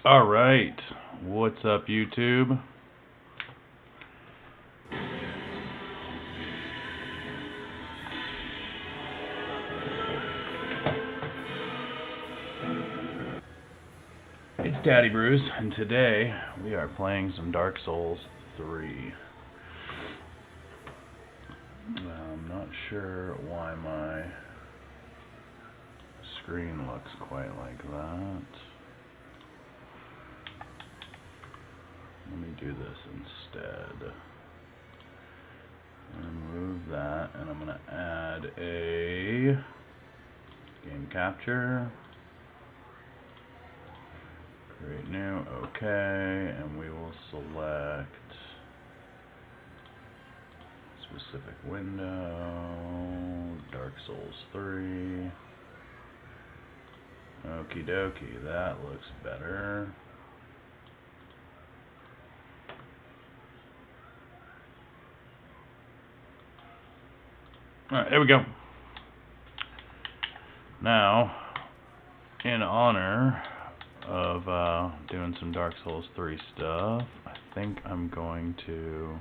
Alright, what's up YouTube? It's DaddyBruise, and today we are playing some Dark Souls 3. I'm not sure why my screen looks quite like that. Let me do this instead. I'm going to move that, and I'm going to add a game capture. Create new, okay, and we will select specific window, Dark Souls 3. Okie dokie, that looks better. Alright, there we go. Now, in honor of doing some Dark Souls 3 stuff, I think I'm going to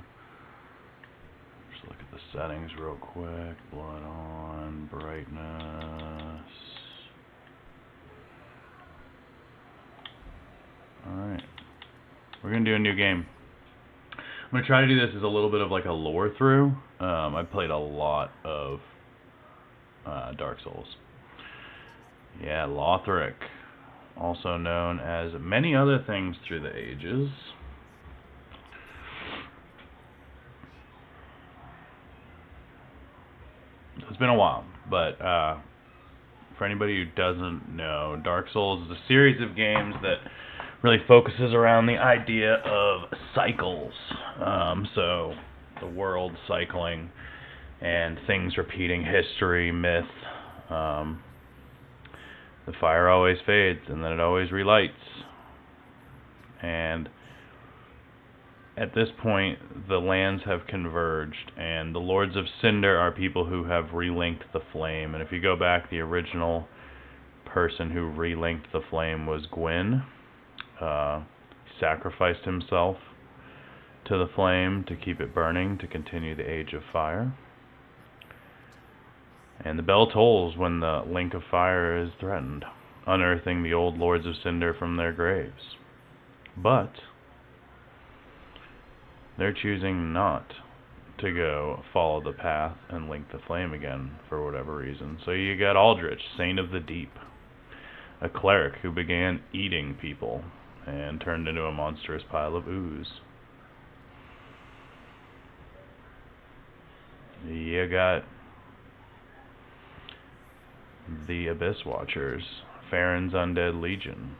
just look at the settings real quick. Blood on, brightness. Alright, we're going to do a new game. I'm going to try to do this as a little bit of like a lore through. I've played a lot of Dark Souls. Yeah, Lorethrough, also known as many other things through the ages. It's been a while, but for anybody who doesn't know, Dark Souls is a series of games that really focuses around the idea of cycles. So the world cycling and things repeating, history, myth. The fire always fades and then it always relights. And at this point, the lands have converged, and the Lords of Cinder are people who have relinked the flame. And if you go back, the original person who relinked the flame was Gwyn. He sacrificed himself to the flame to keep it burning, to continue the Age of Fire. And the bell tolls when the link of fire is threatened, unearthing the old Lords of Cinder from their graves. But they're choosing not to go follow the path and link the flame again for whatever reason. So you got Aldrich, Saint of the Deep, a cleric who began eating people and turned into a monstrous pile of ooze. You got the Abyss Watchers, Farron's Undead Legion.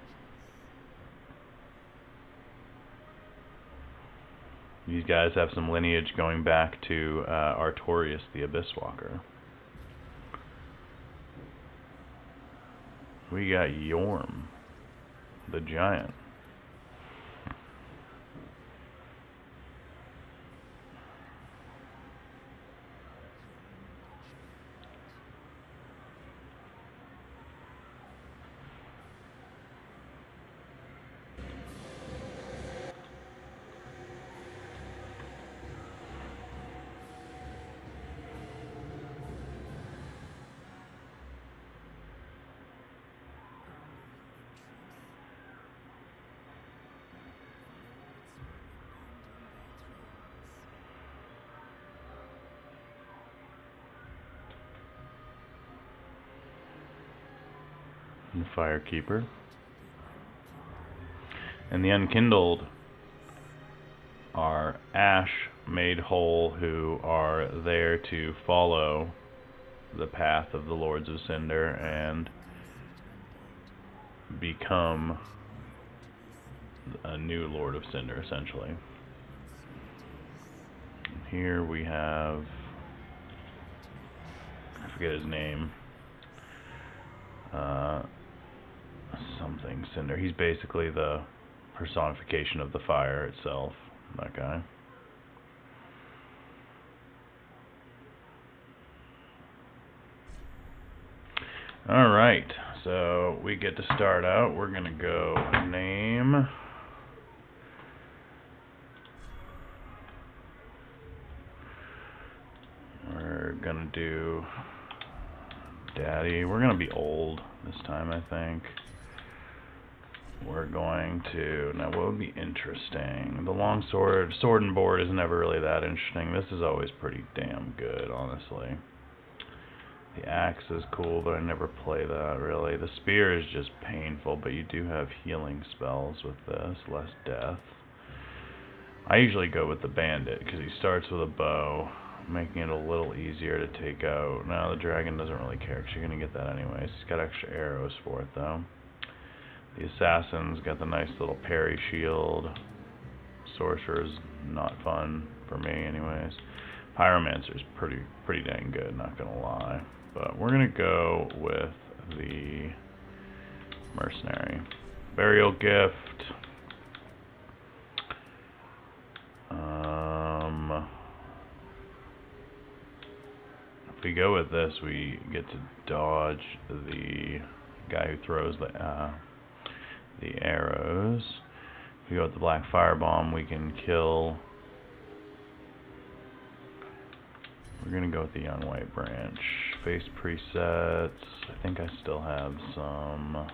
These guys have some lineage going back to Artorias, the Abyss Walker. We got Yorm, the Giant. The Firekeeper. And the Unkindled are Ash made whole, who are there to follow the path of the Lords of Cinder and become a new Lord of Cinder, essentially. Here we have, I forget his name, something Cinder. He's basically the personification of the fire itself, that guy. Alright, so we get to start out. We're gonna go name. We're gonna do Daddy. We're gonna be old this time, I think. We're going to, now what would be interesting? The long sword and board is never really that interesting. This is always pretty damn good, honestly. The axe is cool, but I never play that really. The spear is just painful, but you do have healing spells with this, less death. I usually go with the bandit because he starts with a bow, making it a little easier to take out. Now the dragon doesn't really care because you're going to get that anyways. He's got extra arrows for it though. The assassin's got the nice little parry shield. Sorcerer's not fun for me anyways. Pyromancer's pretty dang good, not gonna lie. But we're gonna go with the mercenary. Burial gift. If we go with this, we get to dodge the guy who throws the arrows. If we go with the black firebomb, we can kill. We're gonna go with the young white branch. Face presets. I think I still have some.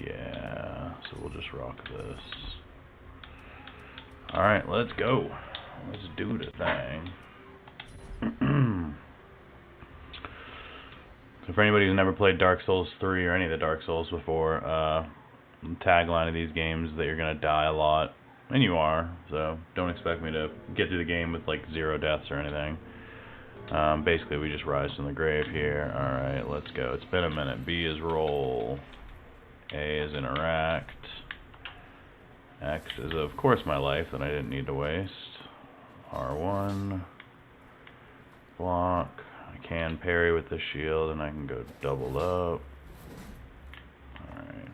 Yeah, so we'll just rock this. Alright, let's go. Let's do the thing. So for anybody who's never played Dark Souls 3 or any of the Dark Souls before, the tagline of these games is that you're going to die a lot. And you are, so don't expect me to get through the game with like 0 deaths or anything. Basically we just rise from the grave here. Alright, let's go. It's been a minute. B is roll. A is interact. X is of course my life that I didn't need to waste. R1. Block. I can parry with the shield and I can go double up. Alright.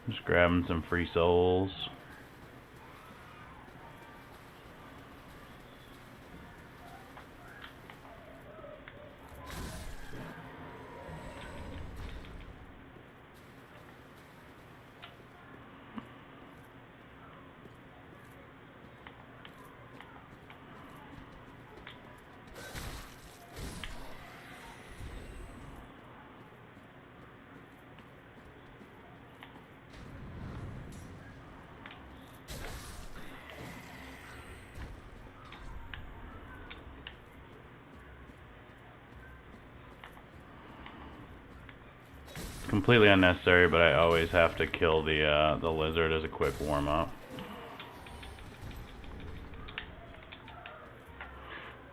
Just grabbing some free souls. Completely unnecessary, but I always have to kill the lizard as a quick warm-up.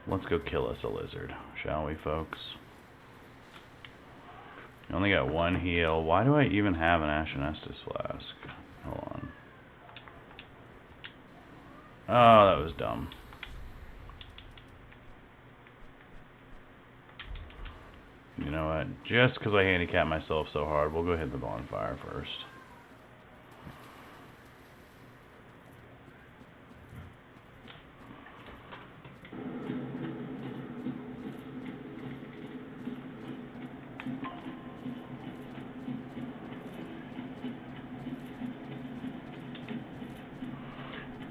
Let's go kill us a lizard, shall we, folks? I only got 1 heal. Why do I even have an Ashen Estus flask? Hold on. Oh, that was dumb. You know what? Just because I handicap myself so hard, we'll go hit the bonfire first.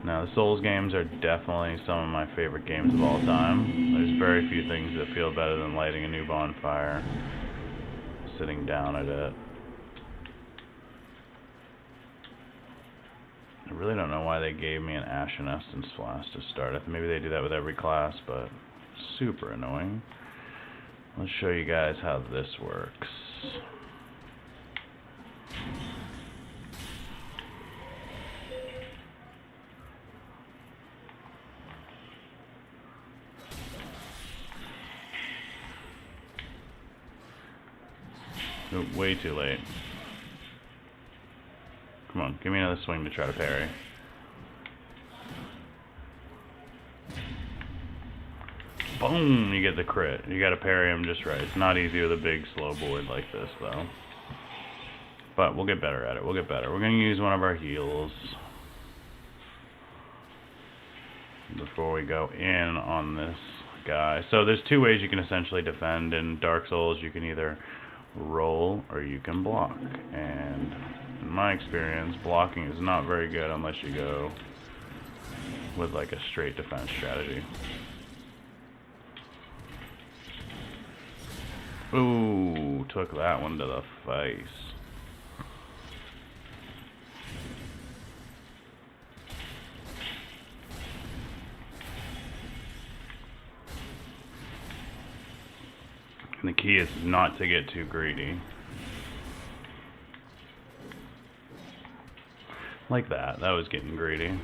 Now, the Souls games are definitely some of my favorite games of all time. There's very few things that feel better than lighting a new bonfire, sitting down at it. I really don't know why they gave me an Ashen Essence flask to start. Maybe they do that with every class, but super annoying. Let's show you guys how this works. Oh, way too late. Come on, give me another swing to try to parry. Boom! You get the crit. You gotta parry him just right. It's not easy with a big slow board like this, though. But we'll get better at it. We'll get better. We're gonna use one of our heals before we go in on this guy. So there's two ways you can essentially defend in Dark Souls. You can either roll or you can block. And in my experience, blocking is not very good unless you go with like a straight defense strategy. Ooh, took that one to the face. And the key is not to get too greedy. Like that. That was getting greedy.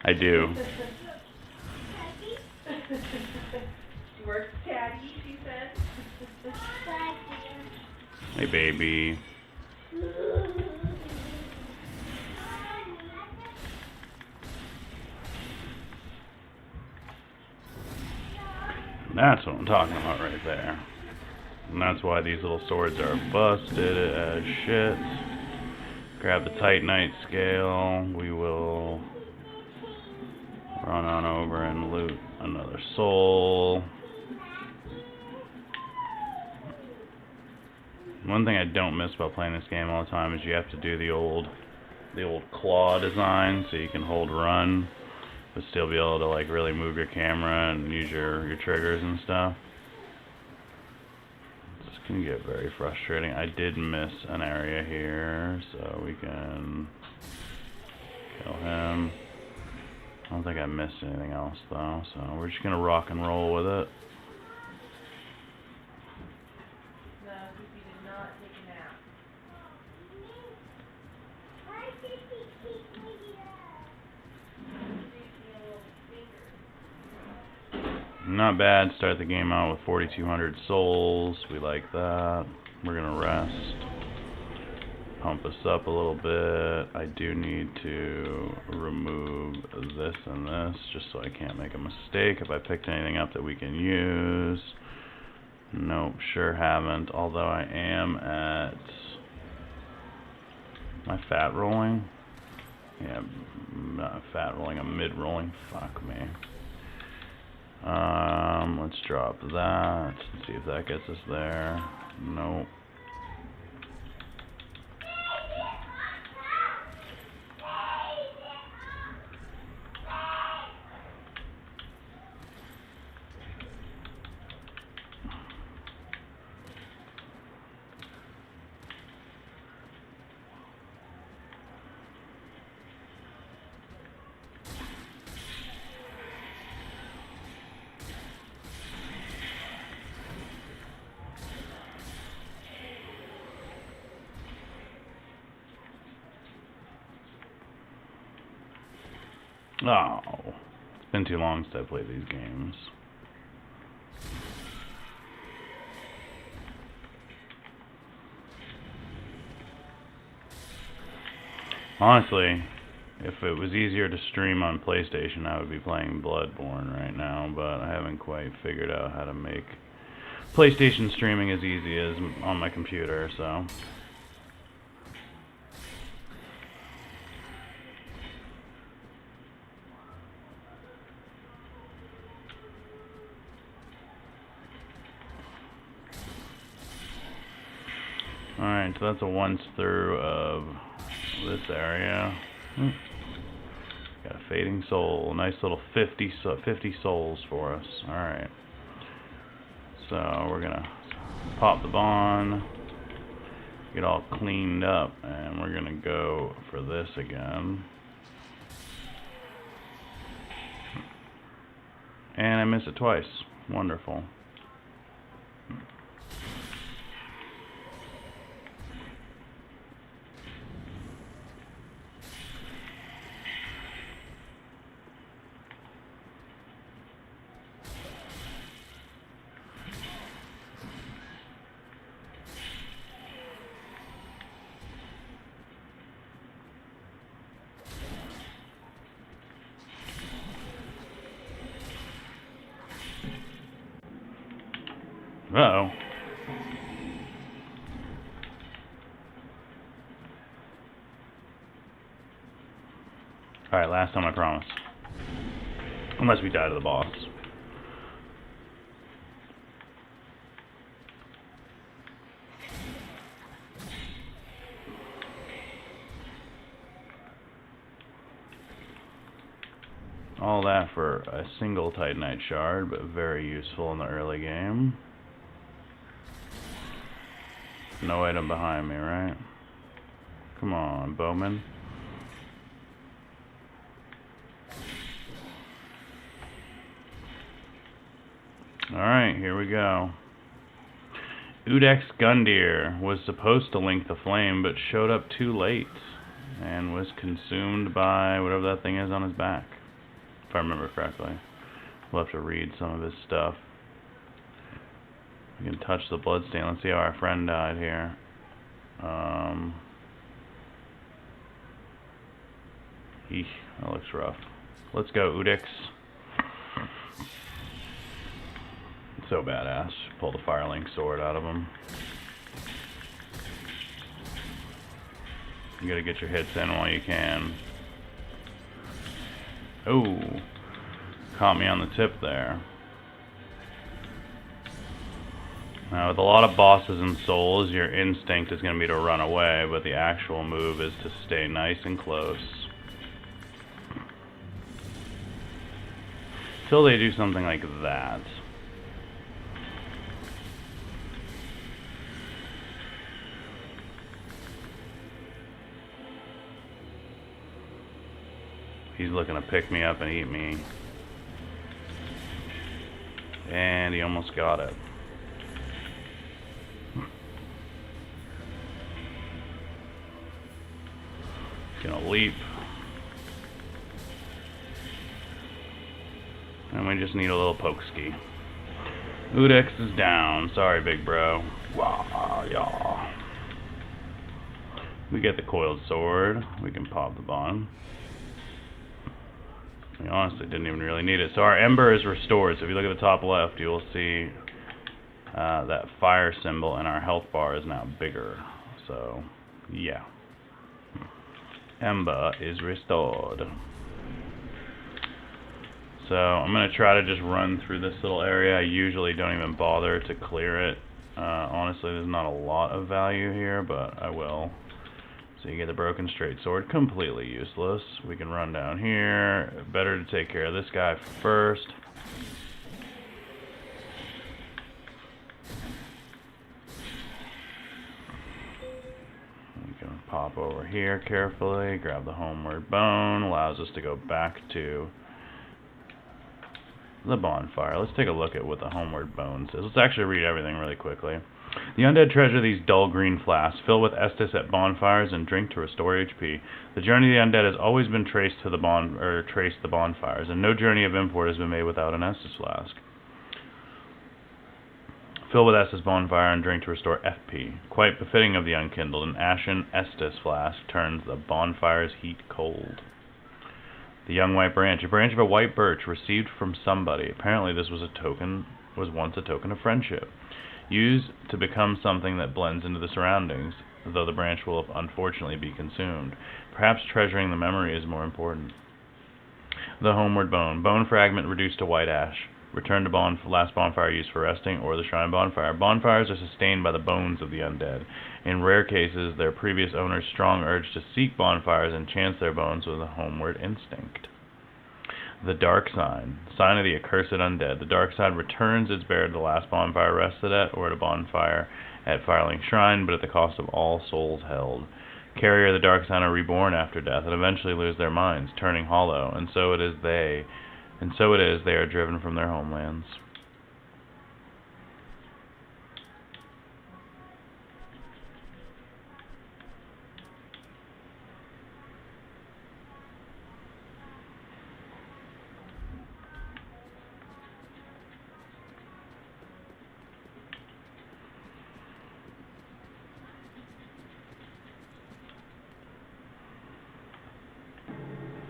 I do. She works, Daddy, she said. Hey, baby. That's what I'm talking about right there. And that's why these little swords are busted as shit. Grab the Titanite scale. We will run on over and loot another soul. One thing I don't miss about playing this game all the time is you have to do the old claw design, so you can hold run but still be able to like really move your camera and use your triggers and stuff. This can get very frustrating. I did miss an area here, so we can kill him. I don't think I missed anything else though, so we're just gonna rock and roll with it. No, Fifi did not take a nap. Not bad. Start the game out with 4,200 souls. We like that. We're gonna rest. Pump us up a little bit. I do need to remove this and this just so I can't make a mistake if I picked anything up that we can use. Nope, sure haven't. Although I am at... Am I fat rolling? Yeah, I'm not fat rolling, I'm mid rolling. Fuck me. Let's drop that. Let's see if that gets us there. Nope. Oh, it's been too long since I played these games. Honestly, if it was easier to stream on PlayStation, I would be playing Bloodborne right now, but I haven't quite figured out how to make PlayStation streaming as easy as on my computer, so... Alright, so that's a once through of this area. Got a fading soul. Nice little 50 souls for us. Alright. So we're gonna pop the bond, get all cleaned up, and we're gonna go for this again. And I missed it twice. Wonderful. Uh-oh. Alright, last time I promise. Unless we die to the boss. All that for a single Titanite shard, but very useful in the early game. No item behind me, right? Come on, Bowman. Alright, here we go. Udex Gundyr was supposed to link the flame, but showed up too late and was consumed by whatever that thing is on his back. If I remember correctly. We'll have to read some of his stuff. We can touch the bloodstain. Let's see how our friend died here. Eesh, that looks rough. Let's go, Udex. So badass. Pull the Firelink sword out of him. You gotta get your hits in while you can. Oh, caught me on the tip there. Now, with a lot of bosses and souls, your instinct is going to be to run away, but the actual move is to stay nice and close. Till they do something like that. He's looking to pick me up and eat me. And he almost got it. He's gonna leap. And we just need a little poke ski. Udex is down. Sorry, big bro. Wah, yeah. We get the coiled sword. We can pop the bomb. We honestly didn't even really need it. So our ember is restored. So if you look at the top left, you will see that fire symbol, and our health bar is now bigger. So, yeah. Ember is restored. So I'm going to try to just run through this little area. I usually don't even bother to clear it. Honestly, there's not a lot of value here, but I will. So you get the broken straight sword, completely useless. We can run down here. Better to take care of this guy first. We can pop over here carefully, grab the homeward bone, allows us to go back to the bonfire. Let's take a look at what the homeward bone says. Let's actually read everything really quickly. The undead treasure these dull green flasks, fill with Estus at bonfires, and drink to restore HP. The journey of the undead has always been traced to the bonfires, and no journey of import has been made without an Estus flask. Fill with Estus bonfire and drink to restore FP. Quite befitting of the unkindled, an ashen Estus flask turns the bonfire's heat cold. The young white branch, a branch of a white birch received from somebody. Apparently this was once a token of friendship. Used to become something that blends into the surroundings, though the branch will unfortunately be consumed. Perhaps treasuring the memory is more important. The homeward bone. Bone fragment reduced to white ash. Return to last bonfire used for resting, or the shrine bonfire. Bonfires are sustained by the bones of the undead. In rare cases, their previous owner's strong urge to seek bonfires enchants their bones with a homeward instinct. The dark sign. Sign of the accursed undead. The dark side returns its bearer to the last bonfire rested at, or at a bonfire at Firelink Shrine, but at the cost of all souls held. Carrier of the dark sign are reborn after death, and eventually lose their minds, turning hollow, and so it is they are driven from their homelands.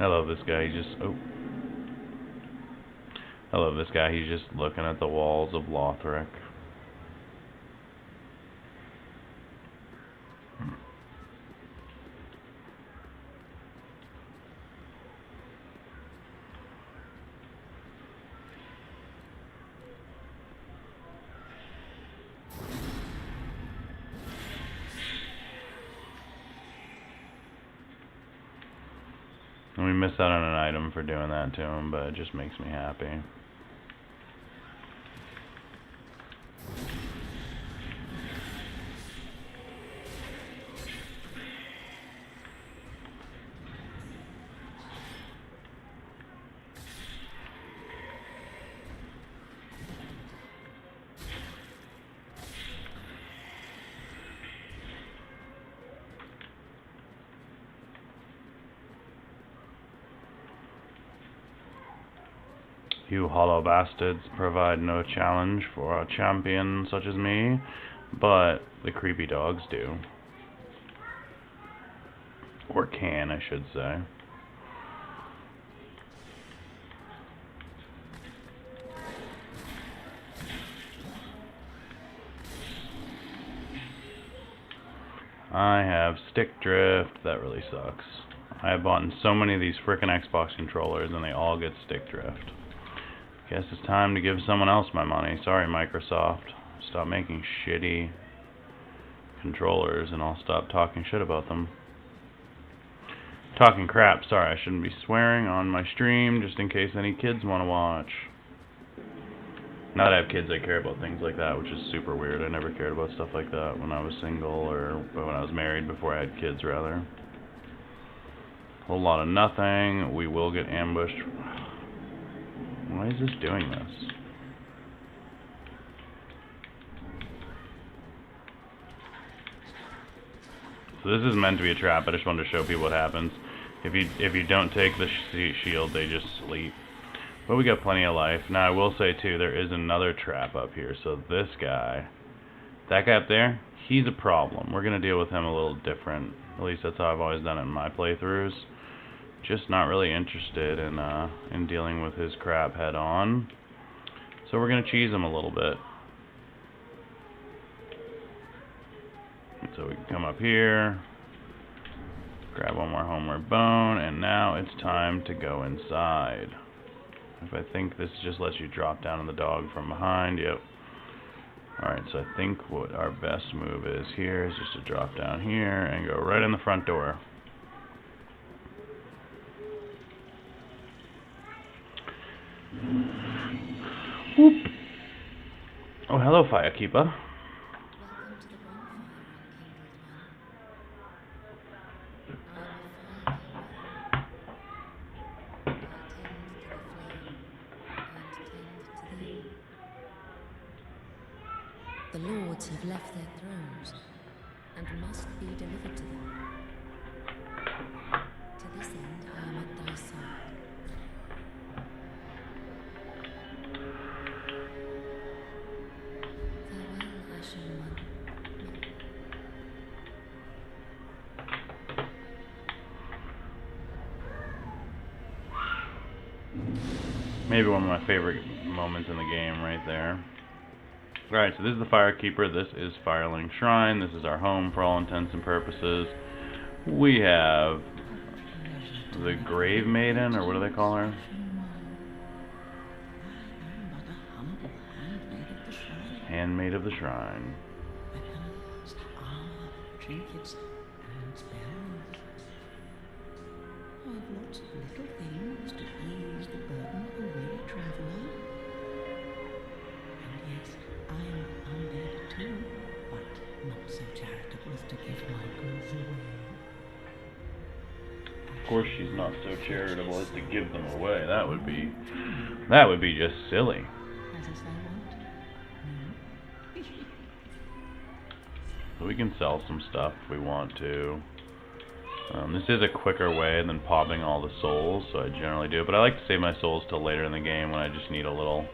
I love this guy. I love this guy. He's just looking at the walls of Lorethrough. And we miss out on an item for doing that to him, but it just makes me happy. You hollow bastards provide no challenge for a champion such as me, but the creepy dogs do. Or can, I should say. I have stick drift, that really sucks. I have bought so many of these frickin' Xbox controllers and they all get stick drift. Guess it's time to give someone else my money. Sorry, Microsoft. Stop making shitty controllers and I'll stop talking shit about them. Talking crap, sorry, I shouldn't be swearing on my stream just in case any kids want to watch. Not that I have kids that care about things like that, which is super weird. I never cared about stuff like that when I was single or when I was married, before I had kids, rather. A whole lot of nothing. We will get ambushed. Why is this doing this? So this is meant to be a trap. I just wanted to show people what happens. If you don't take the shield, they just sleep. But we got plenty of life. Now I will say too, there is another trap up here. So this guy, that guy up there, he's a problem. We're gonna deal with him a little different. At least that's how I've always done it in my playthroughs. Just not really interested in dealing with his crap head on. So we're gonna cheese him a little bit. And so we can come up here, grab one more homeward bone, and now it's time to go inside. If I think this just lets you drop down on the dog from behind, yep. Alright, so I think what our best move is here is just to drop down here and go right in the front door. Whoop. Oh, hello, Firekeeper. The lords have left their thrones and must be delivered to them. To this end, I am at thy side. Farewell, Ashen One. Maybe one of my favorite moments in the game right there. Alright, so this is the Firekeeper, this is Firelink Shrine, this is our home for all intents and purposes. We have the Grave Maiden, or what do they call her? Handmaid of the Shrine. Trinkets and spells. I have lots of little things to ease the burden of a weary traveller. And yes, I am undead too, but not so charitable as to give my goods away. Of course she's not so charitable as to give them away. That would be just silly. As I want. So we can sell some stuff if we want to. This is a quicker way than popping all the souls, so I generally do it. But I like to save my souls till later in the game when I just need a little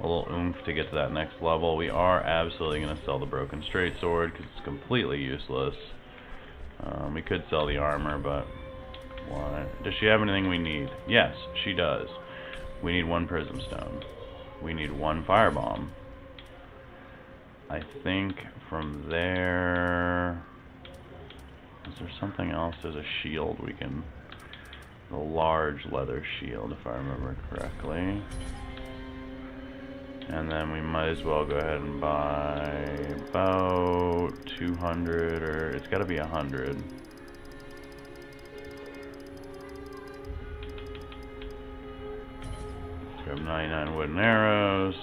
oomph to get to that next level. We are absolutely going to sell the broken straight sword because it's completely useless. We could sell the armor, but why? Does she have anything we need? Yes, she does. We need one prism stone. We need one firebomb. I think from there... Is there something else? There's a shield we can... A large leather shield, if I remember correctly. And then we might as well go ahead and buy about 200, or it's got to be 100. Grab 99 wooden arrows.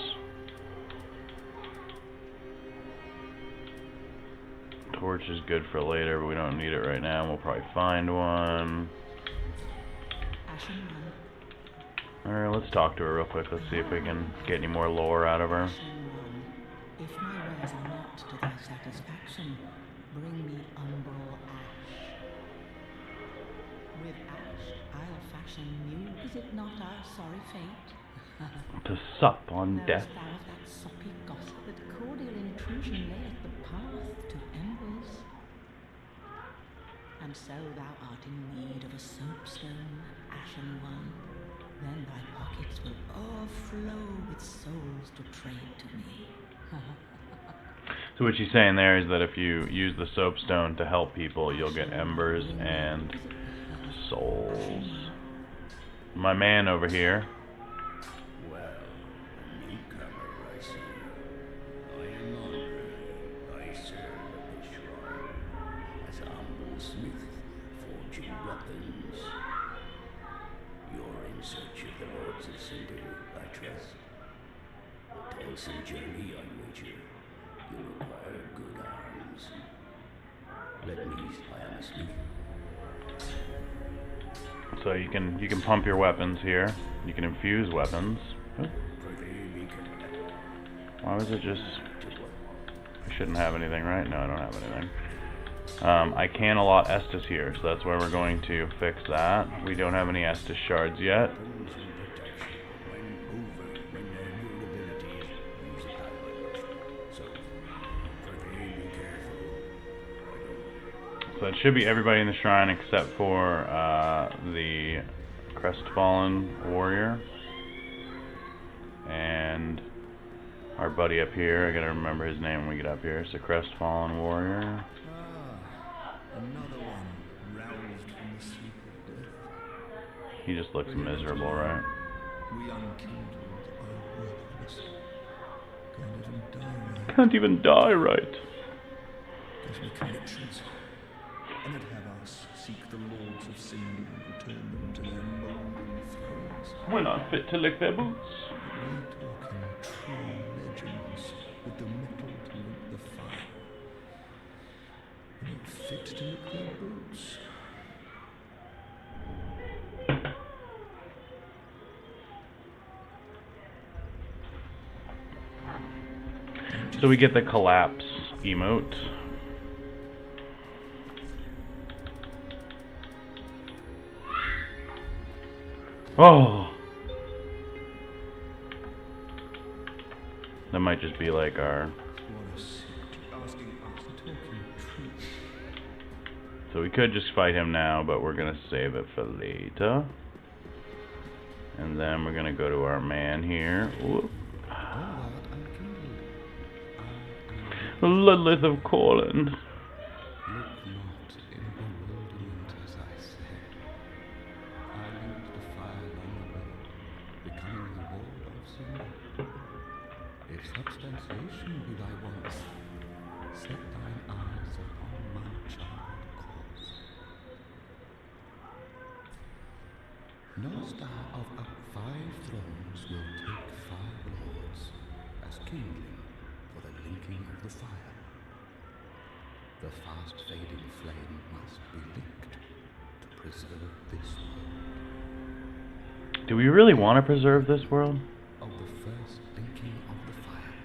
Torch is good for later, but we don't need it right now. We'll probably find one. Alright, let's talk to her real quick. Let's see if we can get any more lore out of her. If my wares are not to thy satisfaction, bring me umbral ash. With ash, I'll fashion new. Is it not our sorry fate? To sup on death. Knowest thou of that soppy gossip that cordial intrusion layeth the path to embers? And so thou art in need of a soapstone, ashen one. Then thy pockets will overflow with souls to trade to me. So what she's saying there is that if you use the soapstone to help people, you'll get embers and souls. My man over here. Well, a newcomer, I see. I am Andre. I serve at the shrine as a humble smith, forging weapons. You're in search of the Lords of Cinder, I trust. A toilsome journey, I wager. You require good arms. Let me, I am a smith. So you can pump your weapons here. You can infuse weapons. Oh, why was it just... I shouldn't have anything, right? No, I don't have anything. I can allot Estus here, so that's why we're going to fix that. We don't have any Estus shards yet. So it should be everybody in the shrine except for the crestfallen warrior and our buddy up here. I gotta remember his name when we get up here. It's the crestfallen warrior. Another one roused from the sleep of death. He just looks miserable, right? We unkindled are worthless. Can't even die right. Gives me connections. And would have us seek the Lords of Cinder and return them to their mouldering thrones. We're not fit to lick their boots. We talk in true legends with the metal to lick the fire. We're not fit to lick their boots. So we get the collapse emote. Oh! That might just be like our... So we could just fight him now, but we're gonna save it for later. And then we're gonna go to our man here. Whoop. Lilith of Corland. Look not in bewilderment as I say. I linked the fire long ago, becoming the Lord of Cinder. If substantiation be thy want, set thine eyes upon my charred course. Knowest thou of up 5 thrones will take 5 lords, as kindling for the linking of the fire. The fast-fading flame must be licked to preserve this world. Do we really want to preserve this world? Of the first linking of the fire.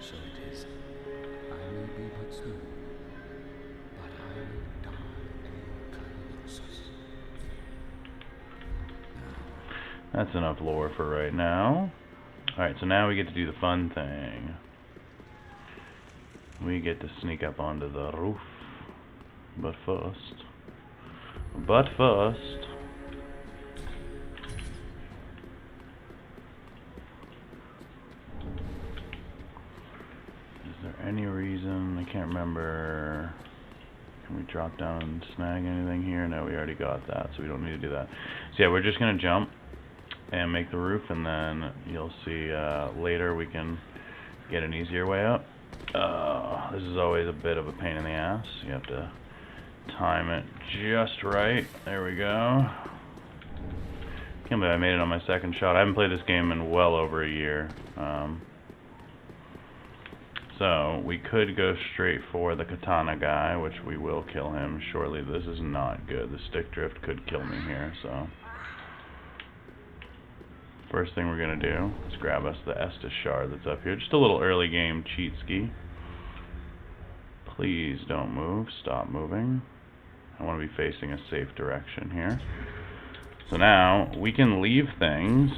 So it is. I may be but small, but I will die a Colossus. That's enough lore for right now. Alright, so now we get to do the fun thing. We get to sneak up onto the roof. But first... Is there any reason... I can't remember... Can we drop down and snag anything here? No, we already got that, so we don't need to do that. So yeah, we're just gonna jump and make the roof, and then you'll see later we can get an easier way up. This is always a bit of a pain in the ass. You have to time it just right. There we go. Can't believe I made it on my second shot. I haven't played this game in well over a year. So, we could go straight for the katana guy, which we will kill him shortly. This is not good. The stick drift could kill me here, so... First thing we're going to do is grab us the Estus shard that's up here. Just a little early game cheat ski. Please don't move. Stop moving. I want to be facing a safe direction here. So now, we can leave things...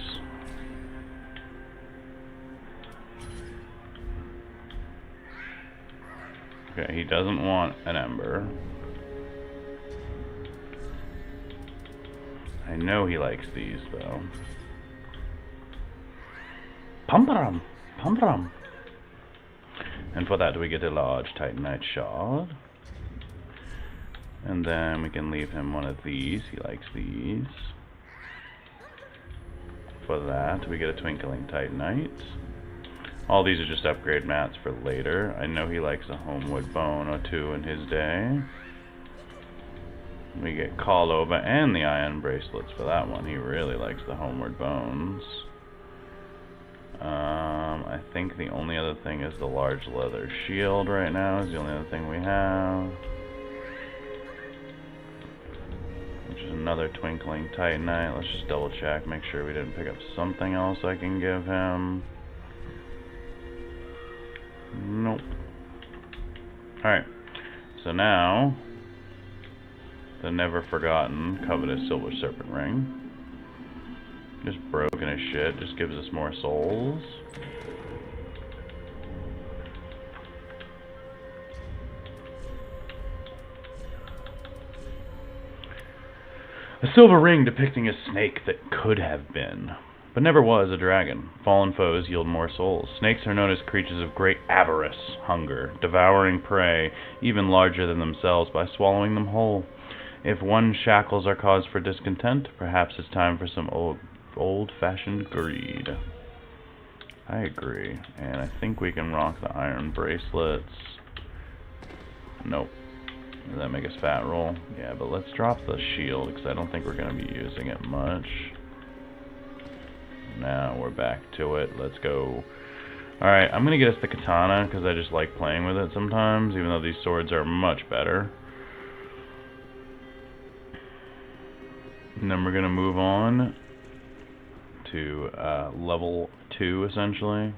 Okay, he doesn't want an ember. I know he likes these, though. Pum-pum! Pum-pum! And for that, we get a large titanite shard. And then we can leave him one of these. He likes these. For that, we get a twinkling titanite. All these are just upgrade mats for later. I know he likes a homewood bone or two in his day. We get Call-Over and the iron bracelets for that one. He really likes the homeward bones. I think the only other thing is the large leather shield right now is the only other thing we have. Which is another twinkling titanite. Let's just double check, make sure we didn't pick up something else I can give him. Nope. Alright, so now, the never forgotten covetous silver serpent ring. Just broken as shit, just gives us more souls. A silver ring depicting a snake that could have been, but never was a dragon. Fallen foes yield more souls. Snakes are known as creatures of great avarice, hunger, devouring prey, even larger than themselves, by swallowing them whole. If one's shackles are cause for discontent, perhaps it's time for some old-fashioned greed. I agree. And I think we can rock the iron bracelets. Nope. Does that make us fat roll? Yeah, but let's drop the shield, because I don't think we're going to be using it much. Now we're back to it. Let's go. Alright, I'm going to get us the katana, because I just like playing with it sometimes, even though these swords are much better. And then we're going to move on to level 2, essentially,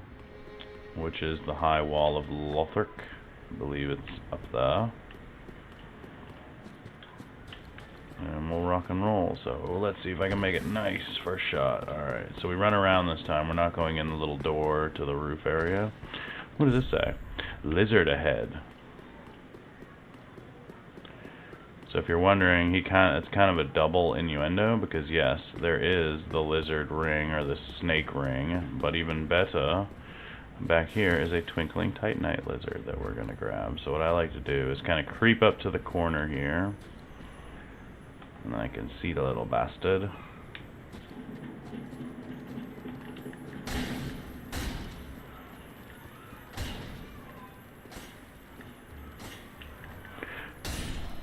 which is the high wall of Lorethrough. I believe it's up there. And we'll rock and roll. So let's see if I can make it nice first shot. Alright, so we run around this time. We're not going in the little door to the roof area. What does this say? Lizard ahead. So if you're wondering, it's kind of a double innuendo, because yes, there is the lizard ring or the snake ring, but even better, back here is a twinkling titanite lizard that we're going to grab. So what I like to do is kind of creep up to the corner here, and then I can see the little bastard.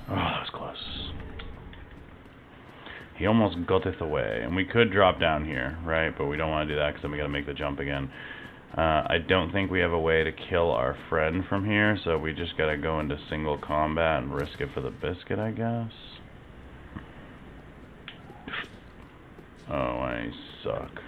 Oh, that was close. He almost got it away. And we could drop down here, right? But we don't want to do that because then we got to make the jump again. I don't think we have a way to kill our friend from here, so we just got to go into single combat and risk it for the biscuit, I guess. Oh, I suck.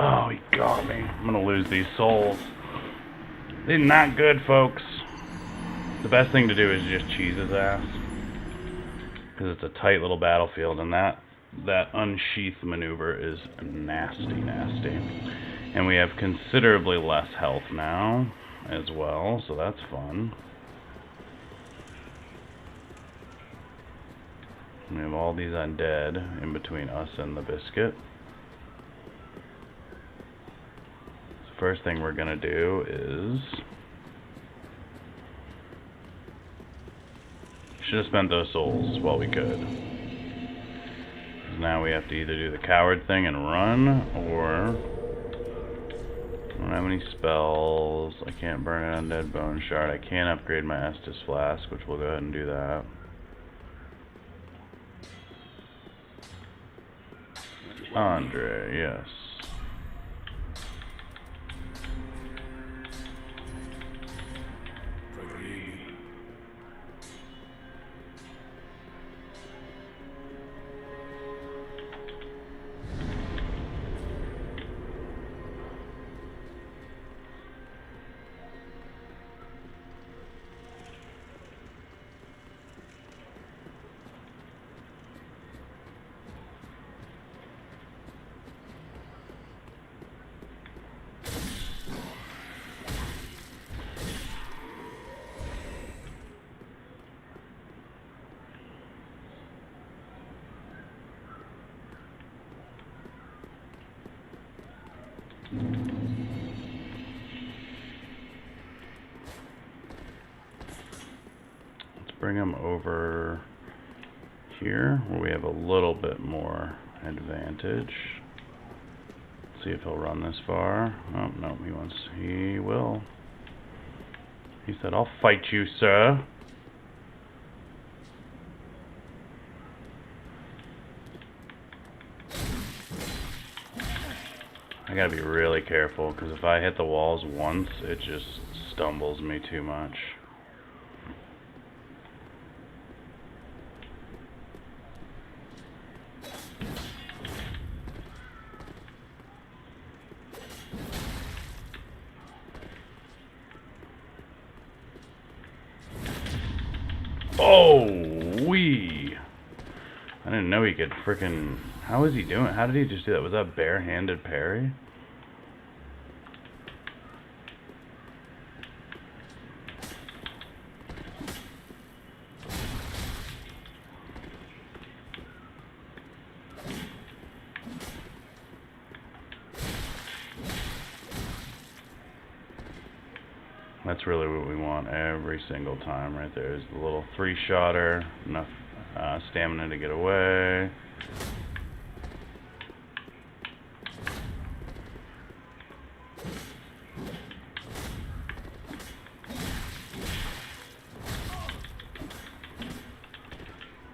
Oh, he got me. I'm gonna lose these souls. They're not good, folks. The best thing to do is just cheese his ass, because it's a tight little battlefield, and that unsheath maneuver is nasty, nasty. And we have considerably less health now as well, so that's fun. We have all these undead in between us and the biscuit. first thing we're gonna do is... should have spent those souls while we could. Now we have to either do the coward thing and run, or... I don't have any spells. I can't burn an undead bone shard. I can upgrade my Estus flask, which we'll go ahead and do that. Andre, yes. Bring him over here where we have a little bit more advantage. See if he'll run this far. Oh, no, he will. He said, "I'll fight you, sir." I gotta be really careful, because if I hit the walls once, it just stumbles me too much. Oh, wee! I didn't know he could frickin'... How was he doing? How did he just do that? Was that bare-handed parry? That's really what we want every single time right there. Is the little 3-shotter, enough stamina to get away.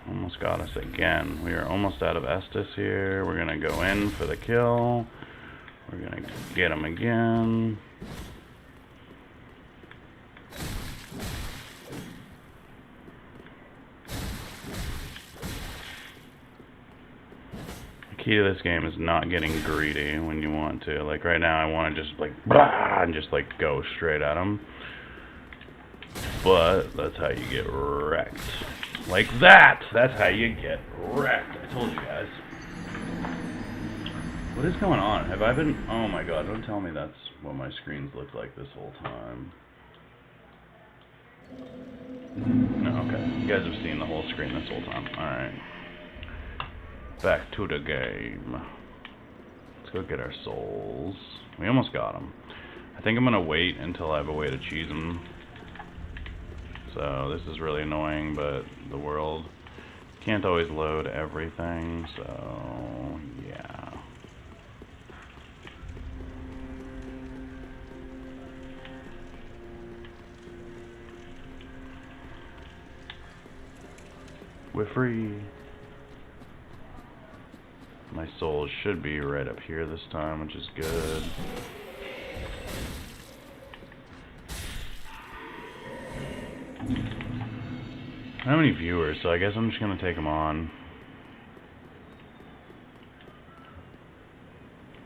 Almost got us again. We are almost out of Estus here. We're gonna go in for the kill. We're gonna get him again. Key to this game is not getting greedy when you want to. Like right now I want to just like blah, and just like go straight at them. But that's how you get wrecked. Like that! That's how you get wrecked. I told you guys. What is going on? Have I been... Oh my god, don't tell me that's what my screens look like this whole time. No, okay. You guys have seen the whole screen this whole time. Alright. Back to the game. Let's go get our souls. We almost got them. I think I'm gonna wait until I have a way to cheese them. So this is really annoying, but the world can't always load everything, so yeah. We're free. My souls should be right up here this time, which is good. I don't have any viewers, so I guess I'm just gonna take them on.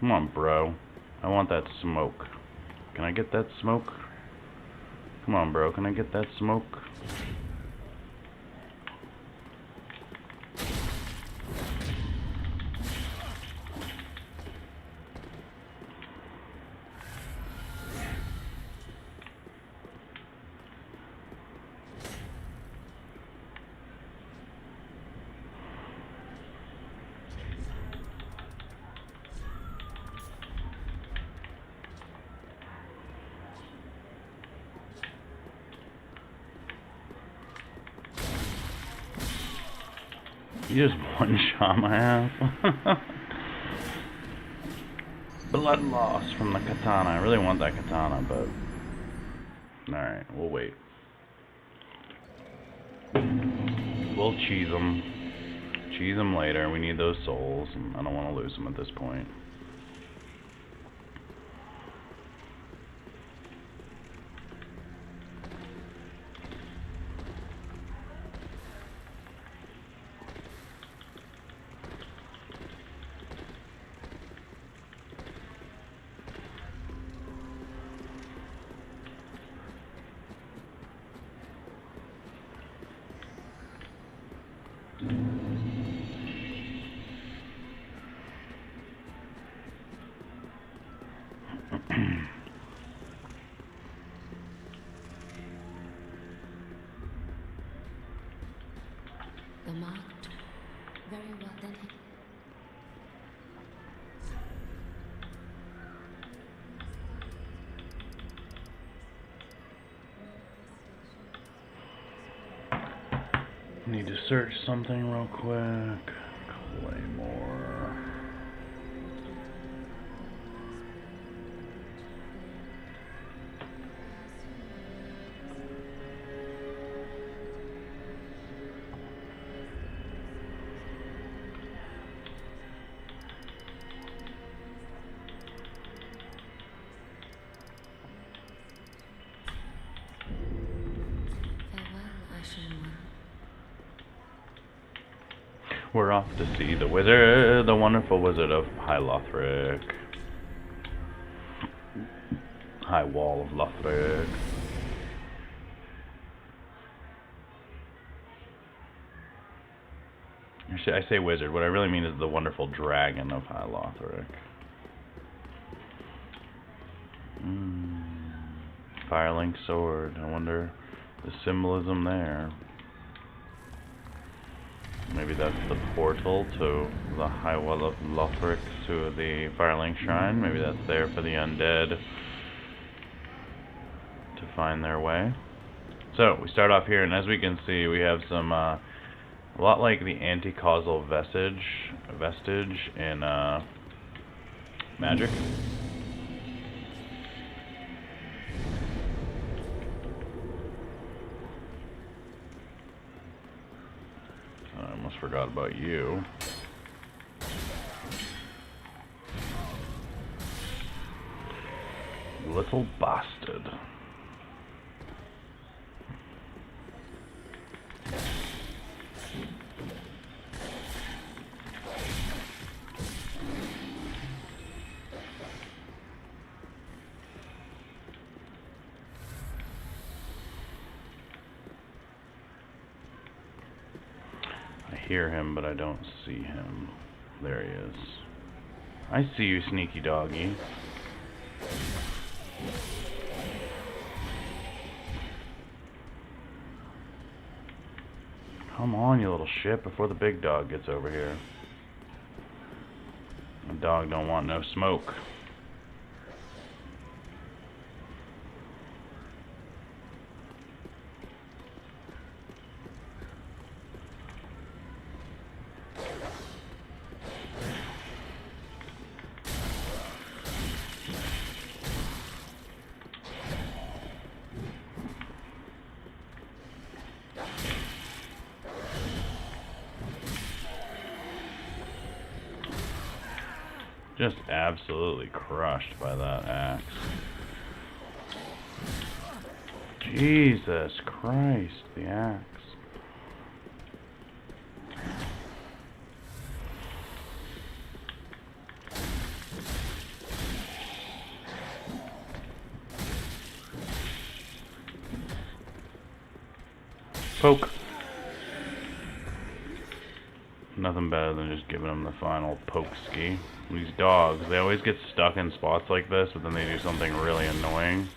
Come on, bro. I want that smoke. Can I get that smoke? Come on, bro. Can I get that smoke? You just one-shot my ass. Blood loss from the katana. I really want that katana, but... Alright, we'll wait. We'll cheese them. Cheese them later. We need those souls, and I don't want to lose them at this point. The marked. Very well then. Need to search something real quick. Claymore. We're off to see the wizard, the wonderful wizard of High Lothric. High Wall of Lothric. I say wizard, what I really mean is the wonderful dragon of High Lothric. Firelink sword, I wonder the symbolism there. Maybe that's the portal to the High Wall of Lothric, to the Firelink Shrine. Maybe that's there for the undead to find their way. So, we start off here, and as we can see, we have some, a lot like the anti-causal vestige in Magic. I almost forgot about you. Little bastard. Hear him, but I don't see him. There he is. I see you, sneaky doggy. Come on, you little shit, before the big dog gets over here. The dog don't want no smoke. Just absolutely crushed by that axe. Jesus Christ, the axe. Poke. Nothing better than just giving them the final poke ski. These dogs, they always get stuck in spots like this, but then they do something really annoying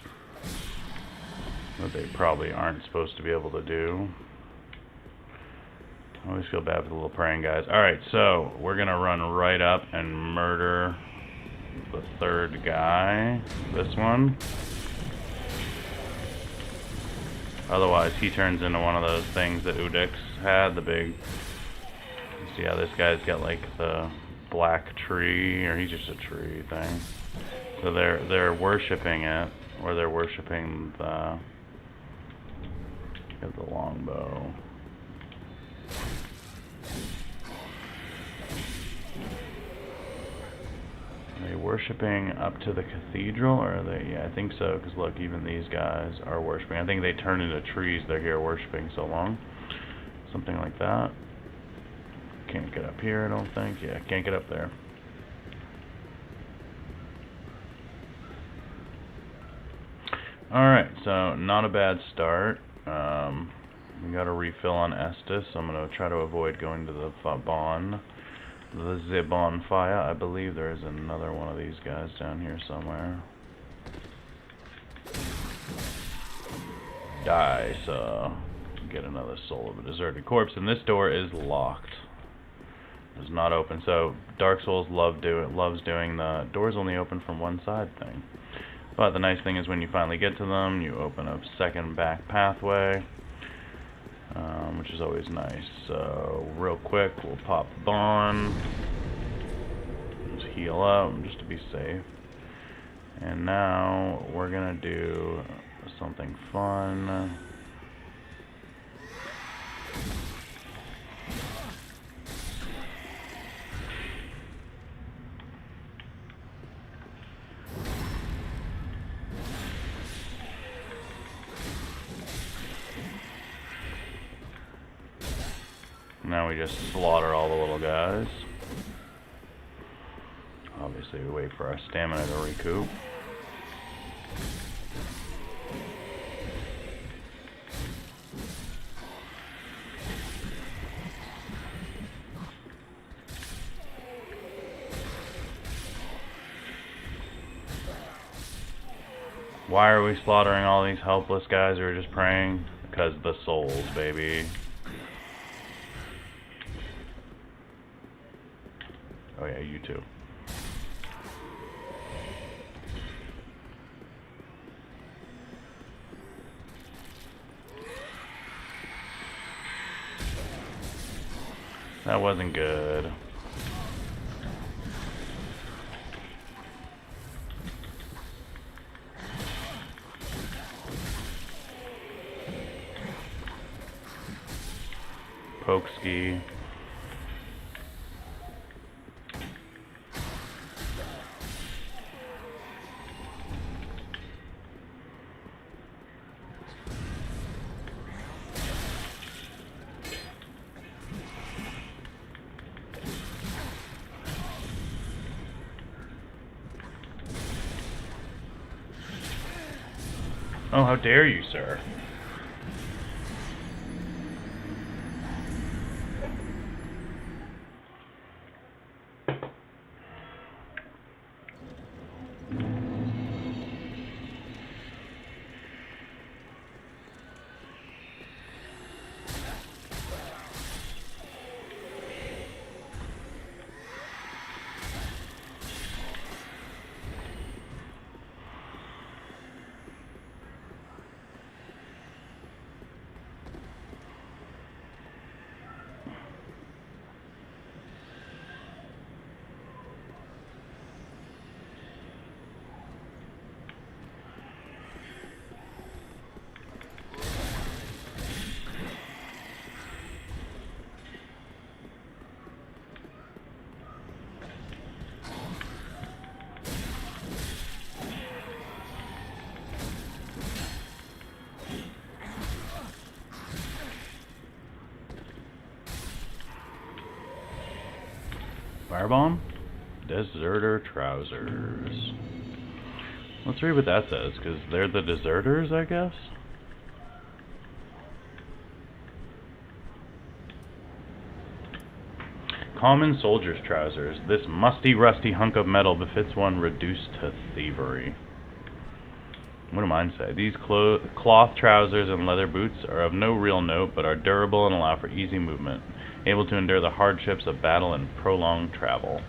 that they probably aren't supposed to be able to do. I always feel bad for the little praying guys. Alright, so we're gonna run right up and murder the third guy. This one. Otherwise, he turns into one of those things that Udix had, the big So yeah, this guy's got like the black tree, or he's just a tree thing. So they're worshiping it, or they're worshiping the longbow. Are they worshiping up to the cathedral, or are they? Yeah, I think so, because look, even these guys are worshiping. I think they turn into trees. They're here worshiping so long. Something like that. Can't get up here, I don't think. Yeah, can't get up there. Alright, so not a bad start. We got a refill on Estus, so I'm going to try to avoid going to the bonfire. I believe there is another one of these guys down here somewhere. Die, so get another soul of a deserted corpse, and this door is locked. It's not open. So Dark Souls loves doing the doors only open from one side thing. But the nice thing is when you finally get to them, you open a second back pathway, which is always nice. So real quick, we'll pop the bond, just heal up just to be safe. And now we're gonna do something fun. Now we just slaughter all the little guys. Obviously we wait for our stamina to recoup. Why are we slaughtering all these helpless guys who are just praying? Because the souls, baby. Oh yeah, you too. That wasn't good. Poke ski. Oh, how dare you, sir? Firebomb? Deserter trousers. Let's read what that says, because they're the deserters, I guess? Common soldier's trousers. This musty, rusty hunk of metal befits one reduced to thievery. What do mine say? These cloth trousers and leather boots are of no real note, but are durable and allow for easy movement, able to endure the hardships of battle and prolonged travel.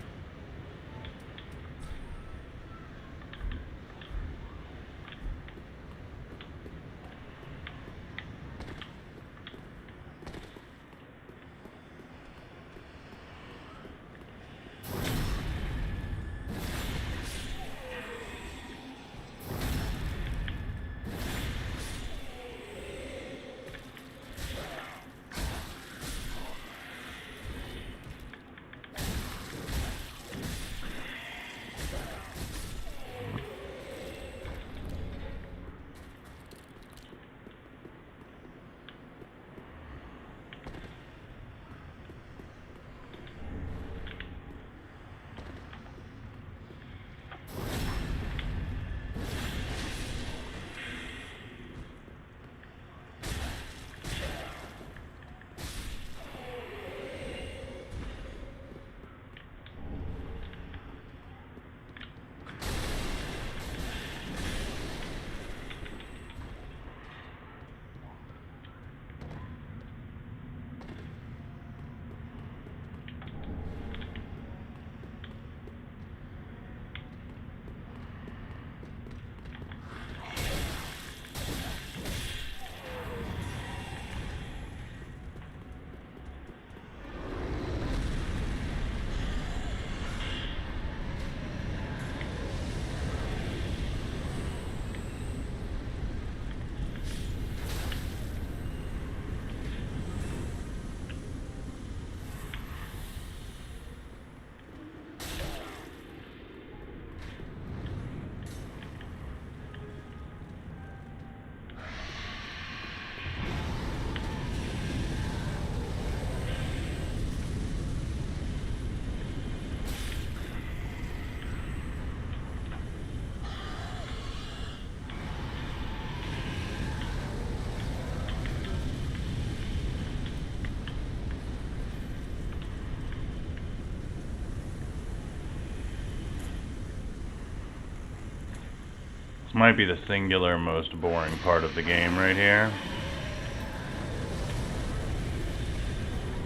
This might be the singular most boring part of the game right here.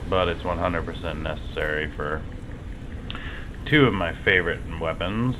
But it's 100% necessary for two of my favorite weapons.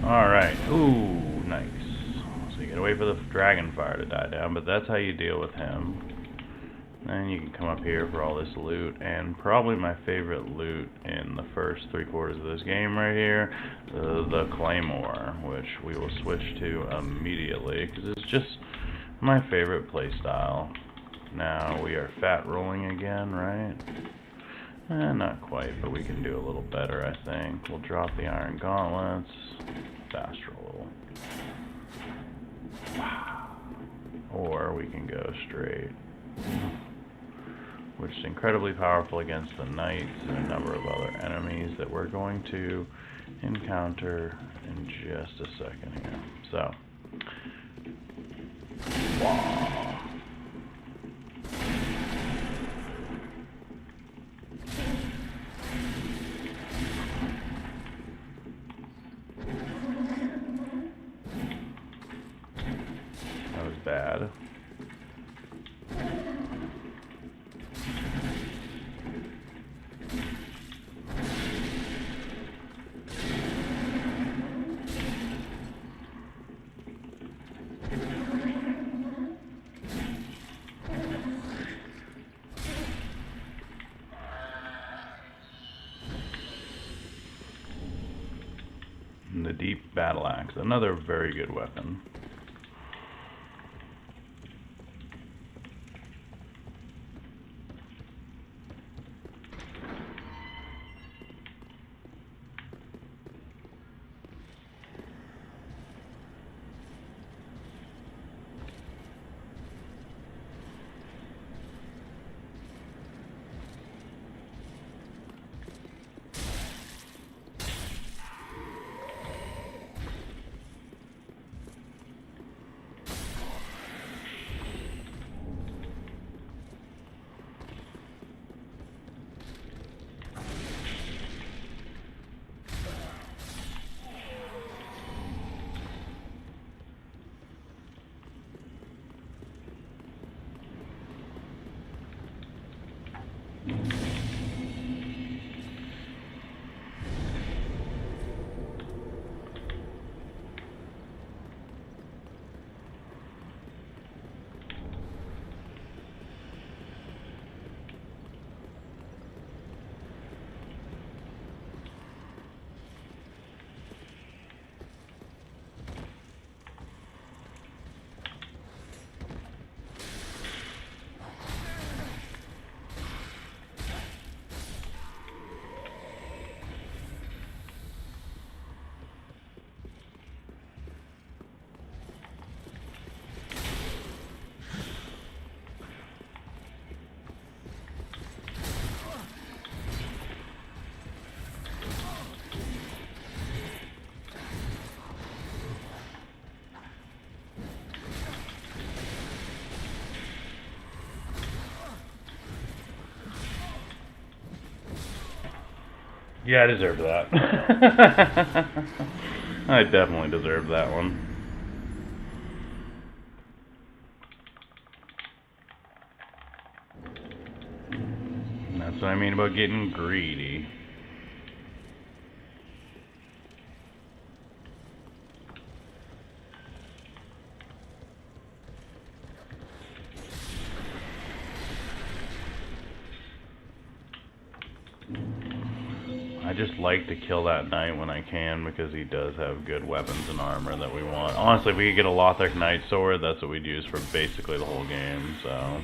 Alright, ooh, nice. So you gotta wait for the dragon fire to die down, but that's how you deal with him. Then you can come up here for all this loot, and probably my favorite loot in the first 3/4 of this game right here, the Claymore, which we will switch to immediately, because it's just my favorite playstyle. Now we are fat rolling again, right? Not quite, but we can do a little better, I think. We'll drop the iron gauntlets. Fast roll. Wow. Or we can go straight. Which is incredibly powerful against the knights and a number of other enemies that we're going to encounter in just a second here. So. Wow. bad. And the deep battle axe, another very good weapon. Yeah, I deserved that. I definitely deserved that one. And that's what I mean about getting greedy. I just like to kill that knight when I can because he does have good weapons and armor that we want. Honestly, if we could get a Lothric Knight Sword, that's what we'd use for basically the whole game, so...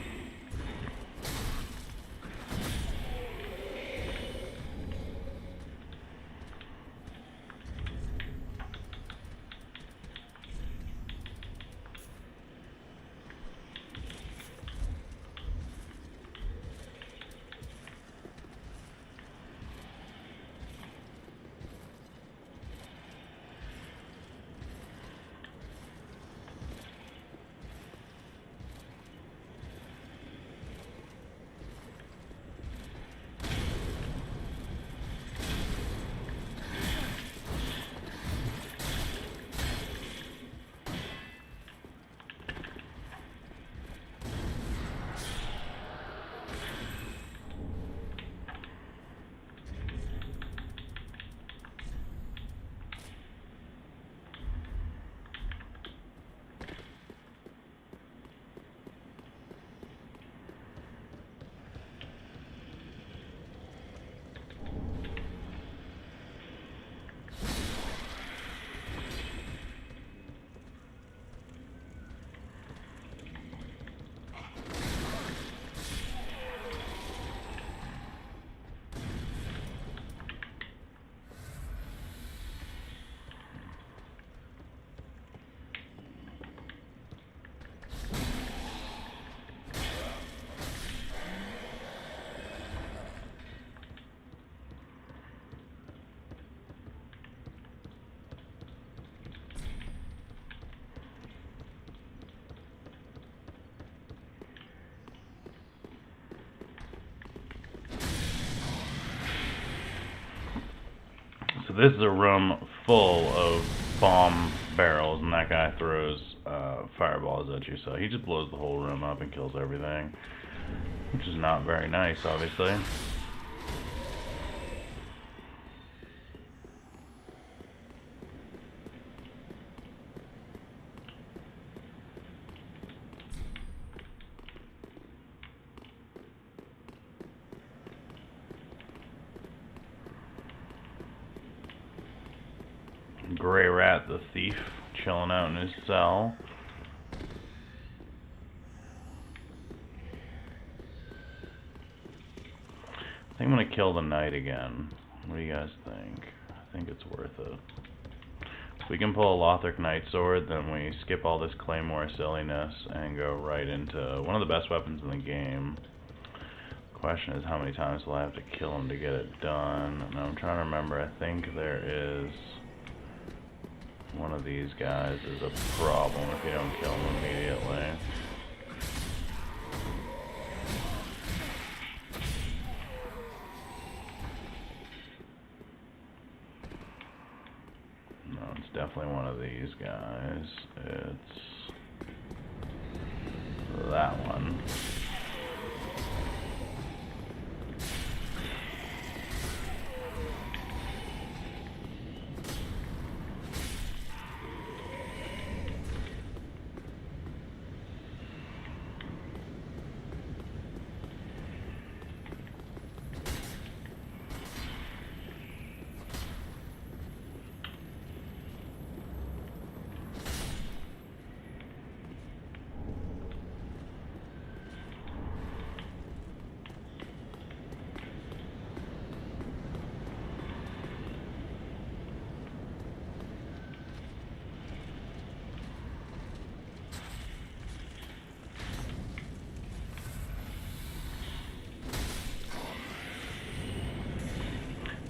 So this is a room full of bomb barrels, and that guy throws fireballs at you, so he just blows the whole room up and kills everything, which is not very nice, obviously. Gray Rat the thief, chilling out in his cell. I think I'm gonna kill the knight again. What do you guys think? I think it's worth it. If we can pull a Lothric Knight Sword, then we skip all this Claymore silliness and go right into one of the best weapons in the game. Question is, how many times will I have to kill him to get it done? And I'm trying to remember, I think there is one of these guys is a problem if you don't kill him immediately. No, it's definitely one of these guys. It's that one.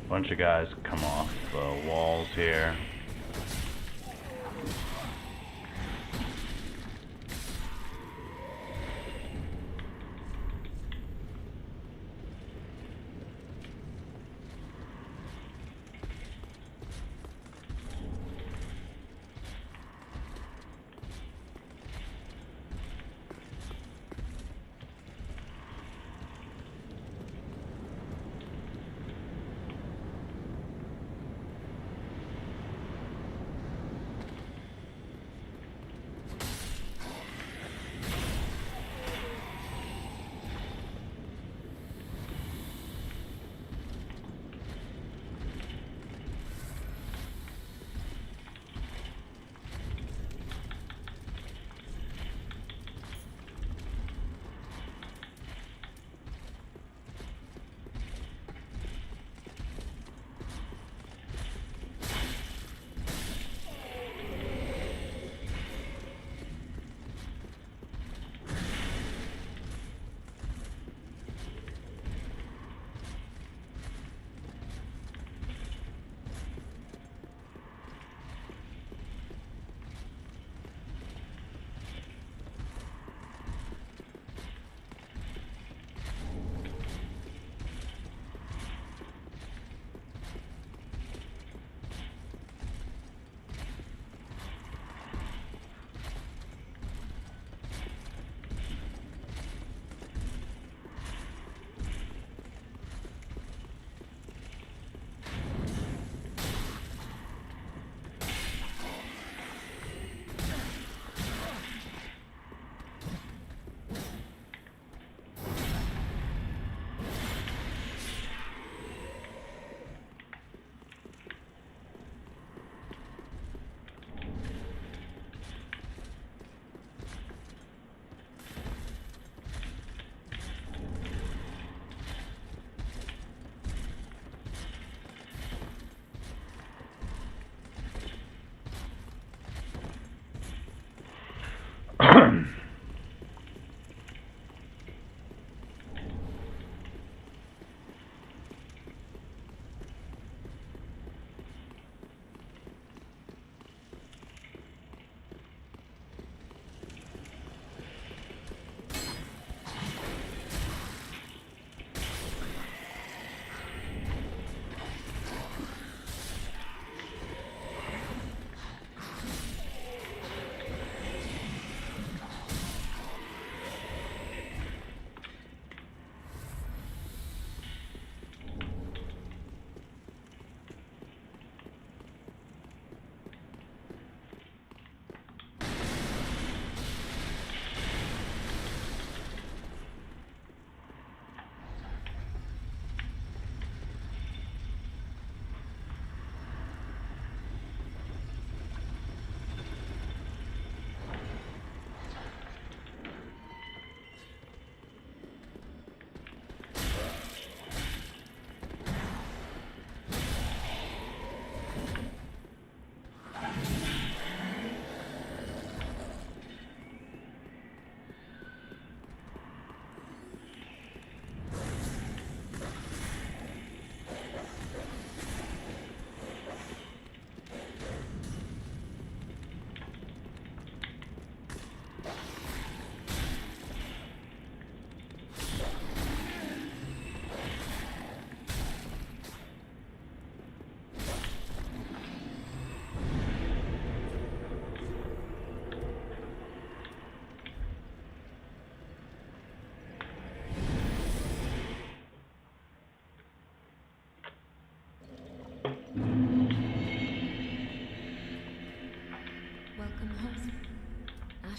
Bunch of guys come off the walls here.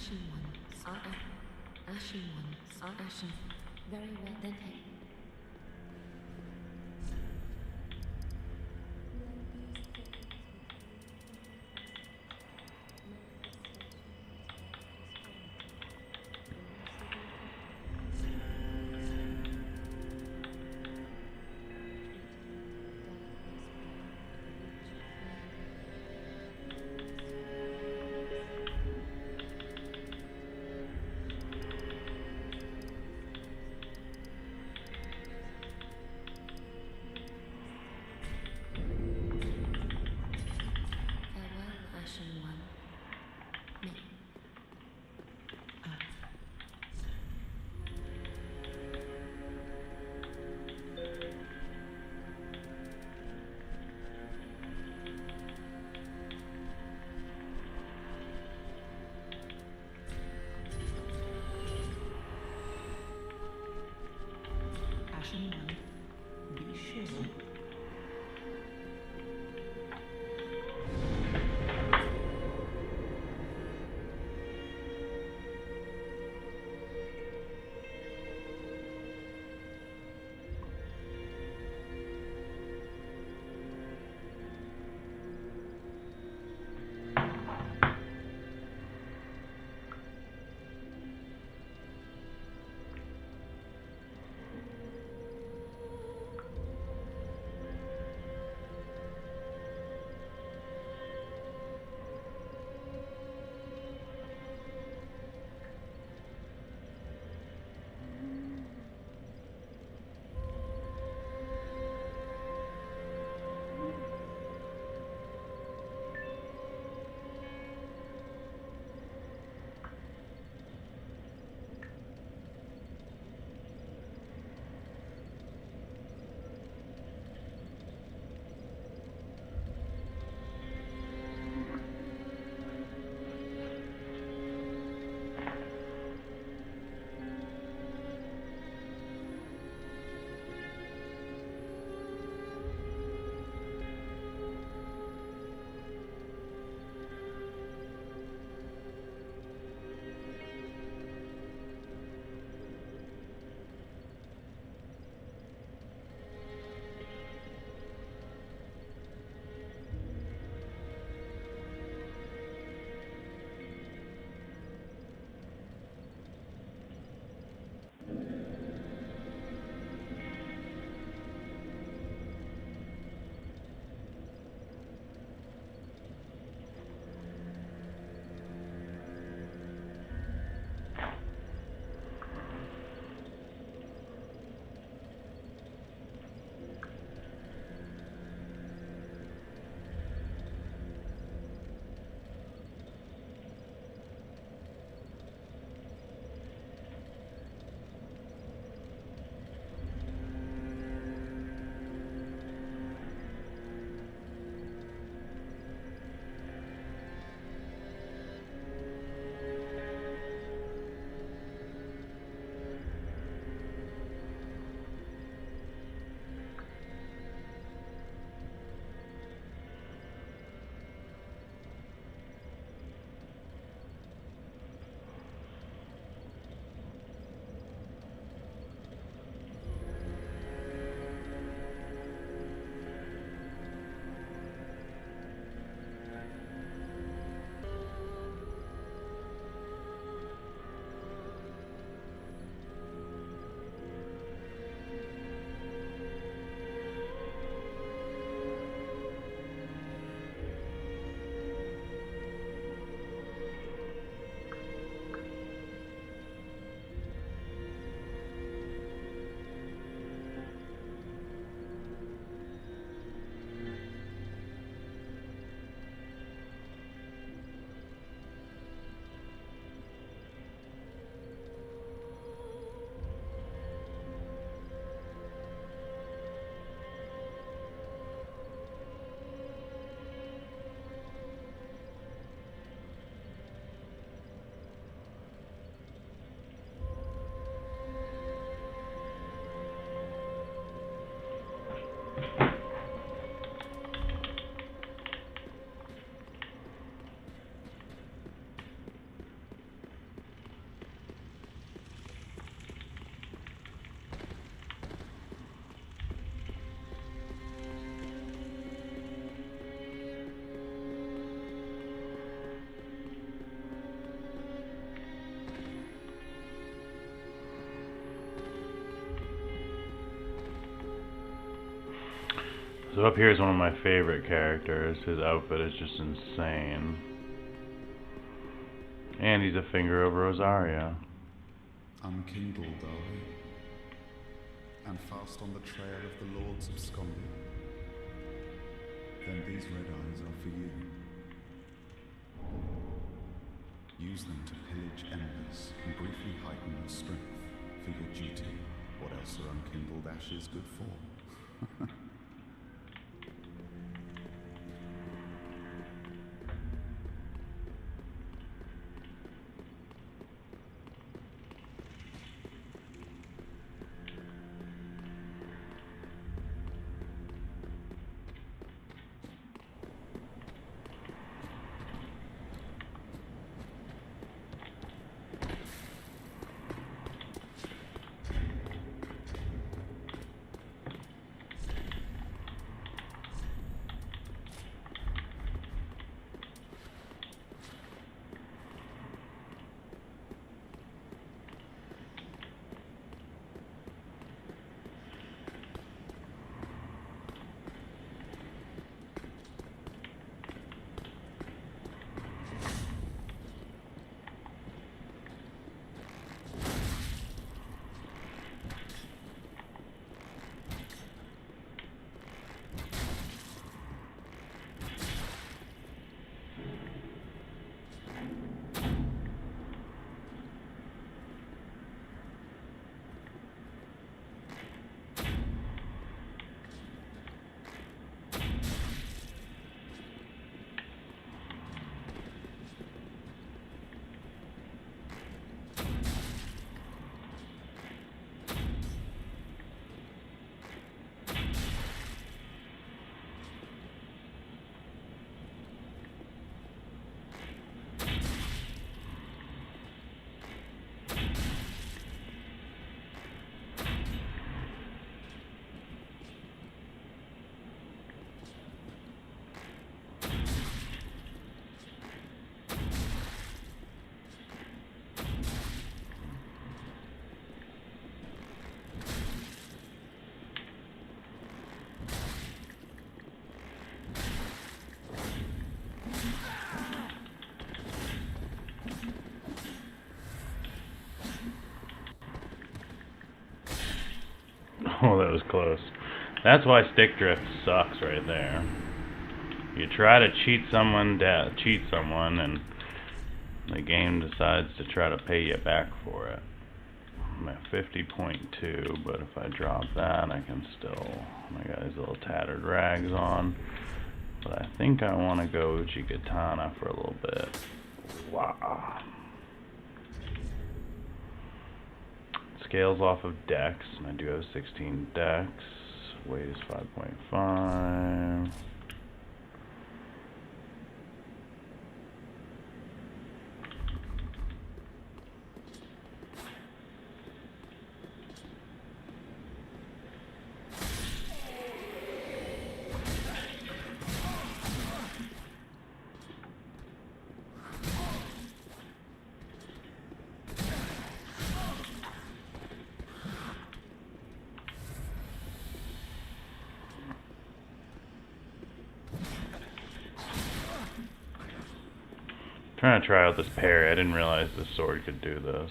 Ashen ones are ashen ones are ashen. Very well then. So up here is one of my favorite characters. His outfit is just insane. And he's a finger of Rosaria. Unkindled are we, and fast on the trail of the lords of Scondi. Then these red eyes are for you. Use them to pillage embers and briefly heighten your strength for your duty. What else are unkindled ashes good for? Oh, that was close. That's why stick drift sucks right there. You try to cheat someone, and the game decides to try to pay you back for it. I'm at 50.2, but if I drop that, I can still... I got these little tattered rags on. But I think I want to go Uchigatana for a little bit. Wow. Scales off of dex, and I do have 16 dex. Weight is 5.5. Trying to try out this parry. I didn't realize this sword could do this.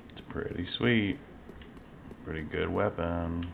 It's pretty sweet. Pretty good weapon.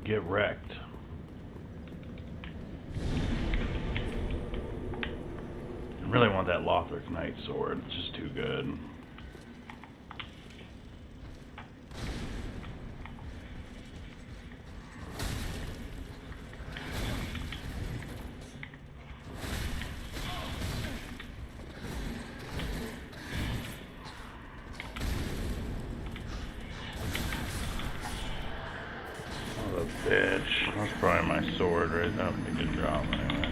Get wrecked. I really want that Lorethrough Knight sword. It's just too good. Bitch. That's probably my sword right there. That would be a good drop anyways.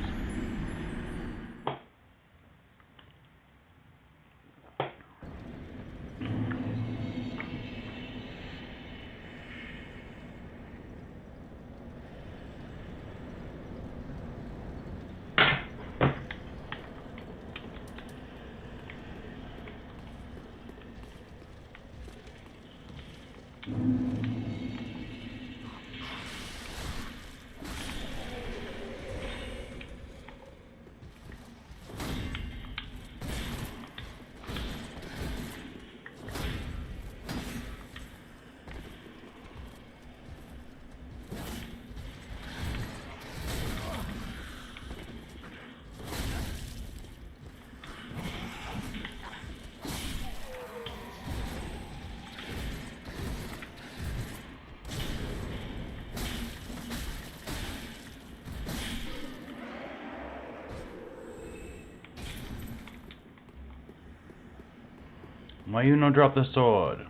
Why you no drop the sword?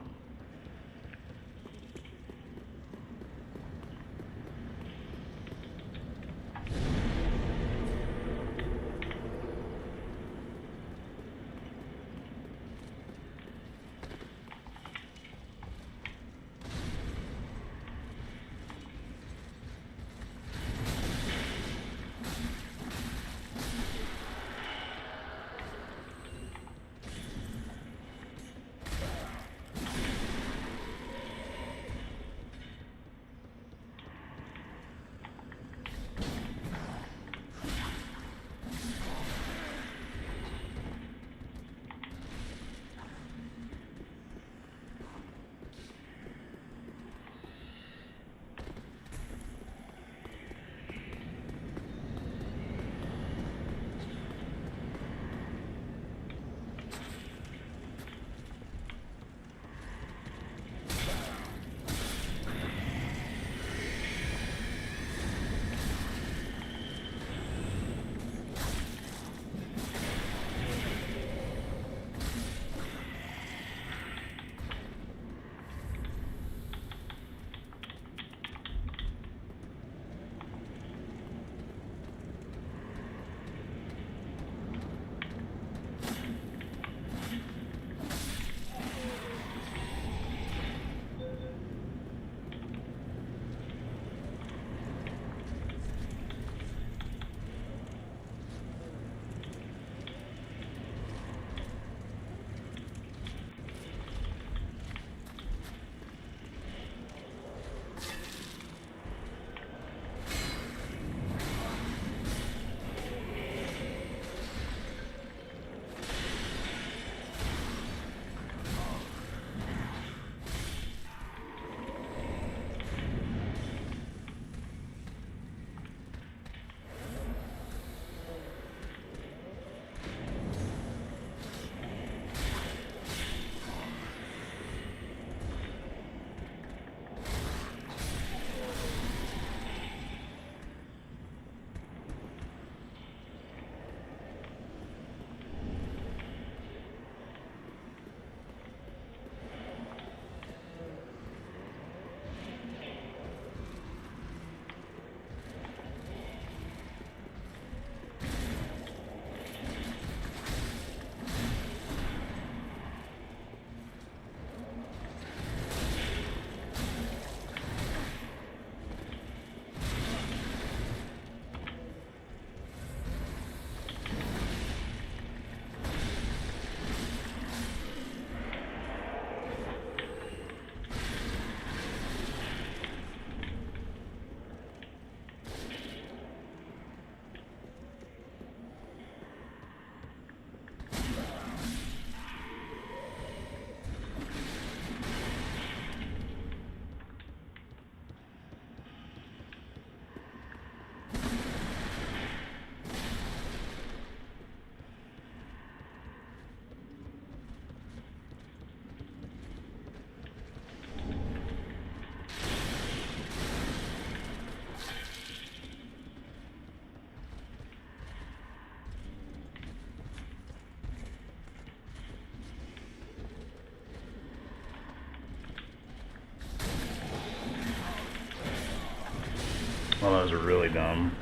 Well, that was really dumb.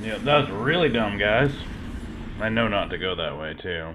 Yeah, that was really dumb, guys. I know not to go that way, too.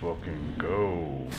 Fucking go.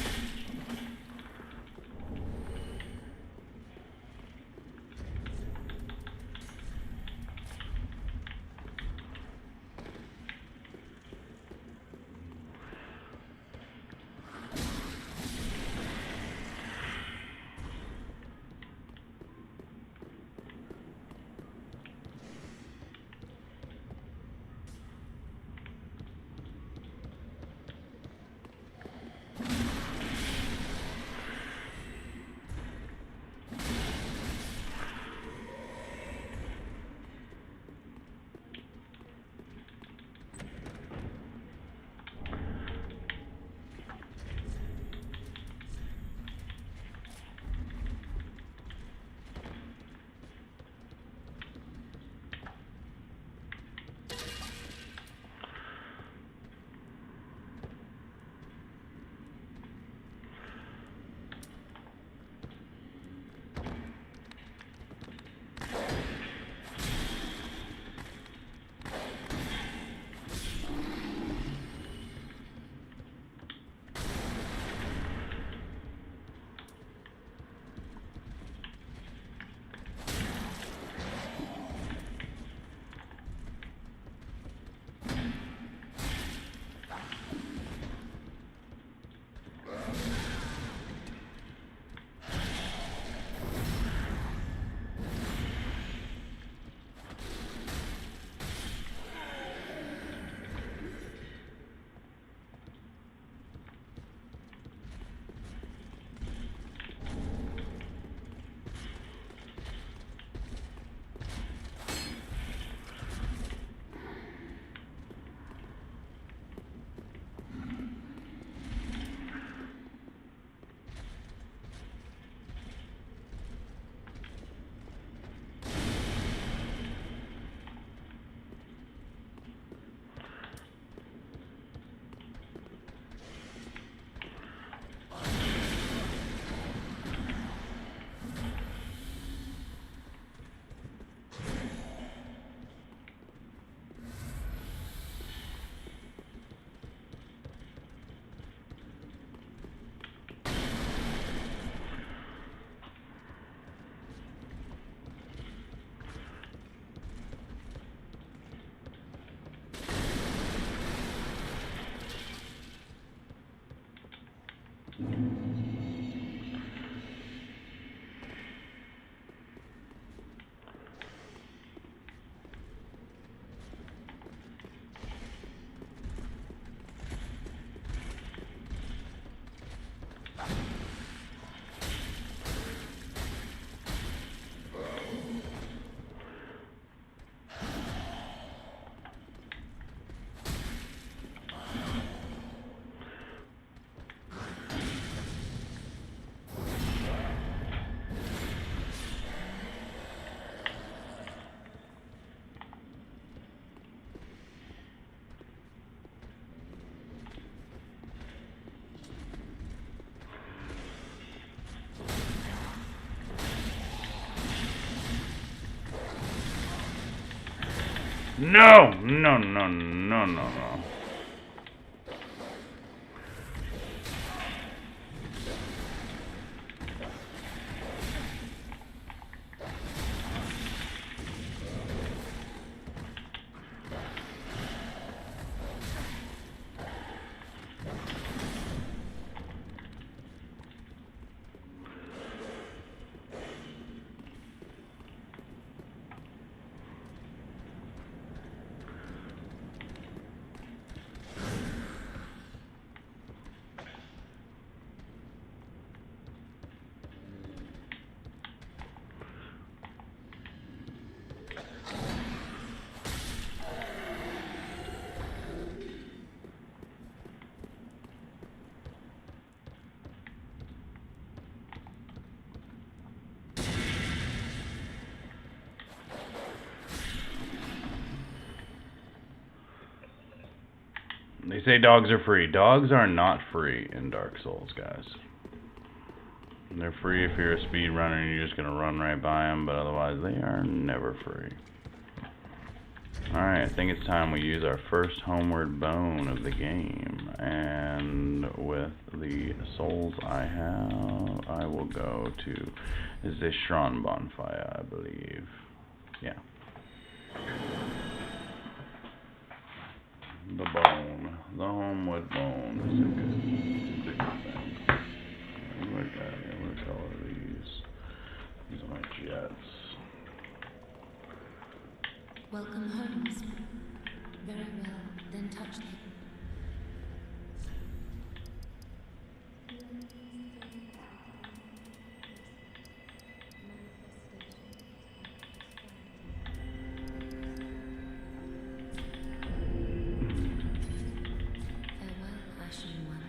No! No, no, no, no, no. They say dogs are free. Dogs are not free in Dark Souls, guys. They're free if you're a speedrunner and you're just going to run right by them, but otherwise they are never free. Alright, I think it's time we use our first homeward bone of the game. And with the souls I have, I will go to Zishron Bonfire, I believe. Yeah. The bone. The homeward bone is a good thing. What color are these? These are my jets. Welcome home, Miss. Very well, then touch them. Farewell, Ashen One.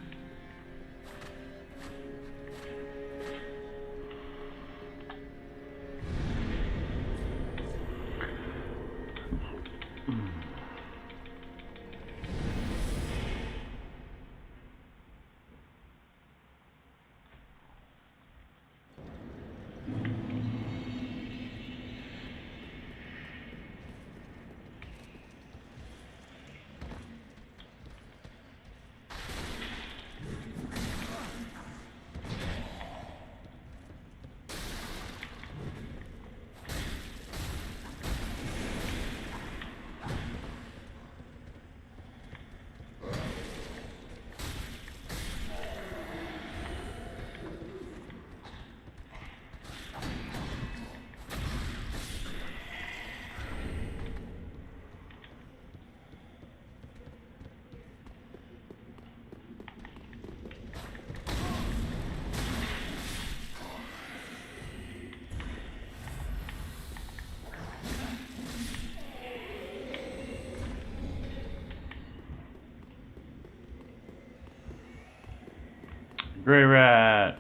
Grey Rat!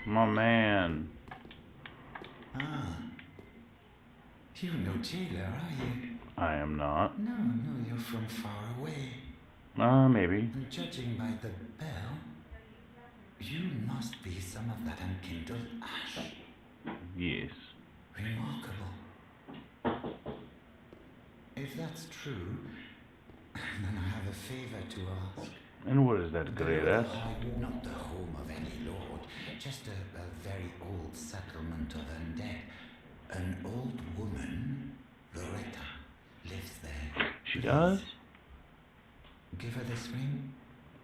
My man. Ah. You're no jailer, are you? I am not. No, you're from far away. Maybe. And judging by the bell, you must be some of that unkindled ash. Yes. Remarkable. If that's true, then I have a favor to ask. And what is that, Grey Rat? Not the home of any lord, just a very old settlement of undead. An old woman, Loretta, lives there. She does? Give her this ring.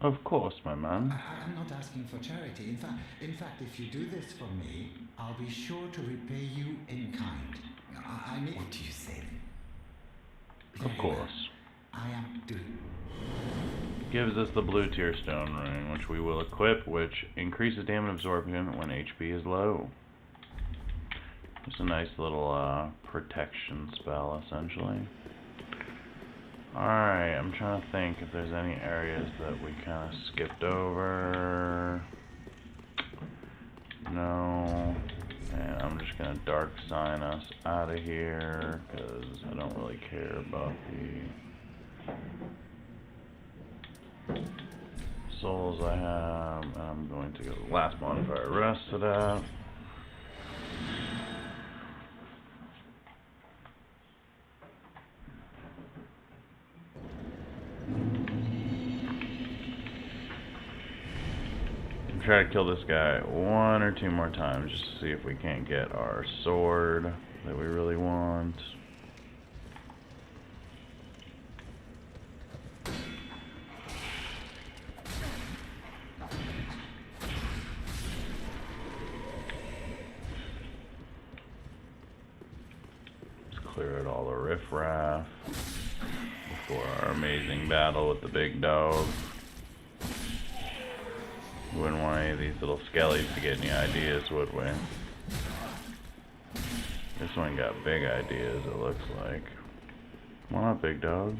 Of course, my man. I'm not asking for charity. In fact, if you do this for me, I'll be sure to repay you in kind. I mean, what do you say? Of course. I am doing. Gives us the blue tear stone ring, which we will equip, which increases damage absorption when HP is low. Just a nice little protection spell, essentially. Alright, I'm trying to think if there's any areas that we kind of skipped over. No. And I'm just going to dark sign us out of here, because I don't really care about the souls I have. And I'm going to go to the last bonfire rest to that. Try to kill this guy 1 or 2 more times just to see if we can't get our sword that we really want. Let's clear out all the riffraff before our amazing battle with the big dog. We wouldn't want any of these little skellies to get any ideas, would we? This one got big ideas, it looks like. Come on up, big dog.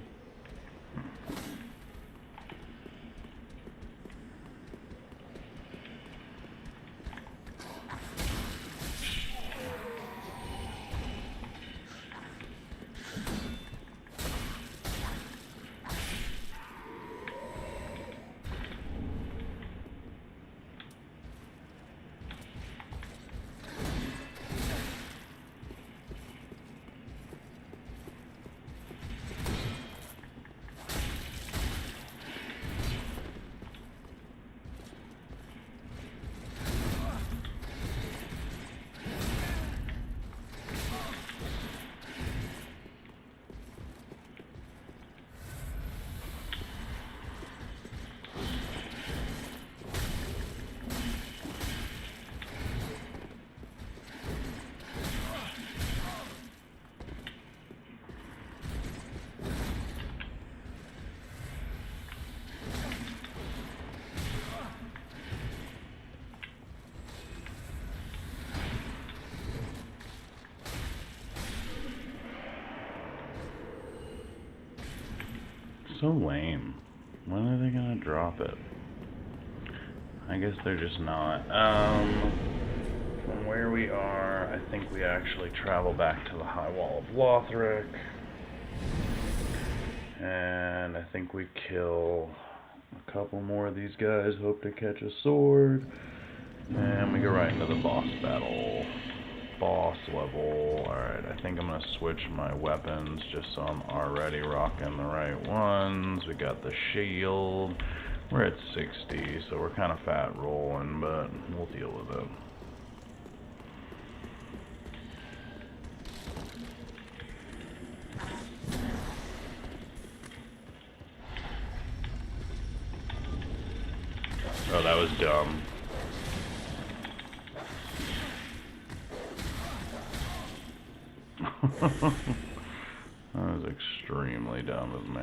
So lame. When are they gonna drop it? I guess they're just not. From where we are, I think we actually travel back to the High Wall of Lorethrough. And I think we kill a couple more of these guys, hope to catch a sword. And we go right into the boss battle. Boss level. Alright, I think I'm gonna switch my weapons just so I'm already rocking the right ones. We got the shield. We're at 60, so we're kind of fat rolling, but we'll deal with it. Oh, that was dumb. That was extremely dumb of me.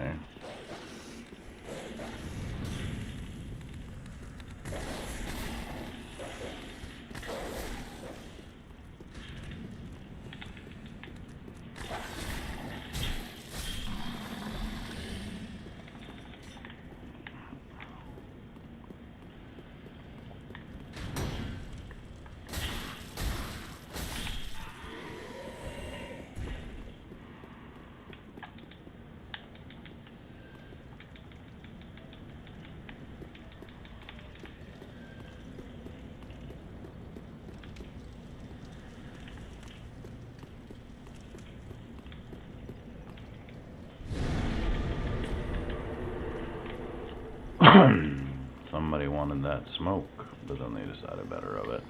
Somebody wanted that smoke, but then they decided better of it.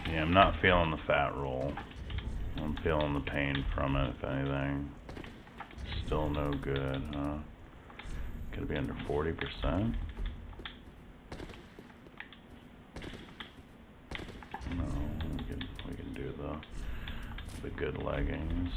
Yeah, I'm not feeling the fat roll. I'm feeling the pain from it, if anything. Still no good, huh? Could be under 40%. No, we can do the good leggings.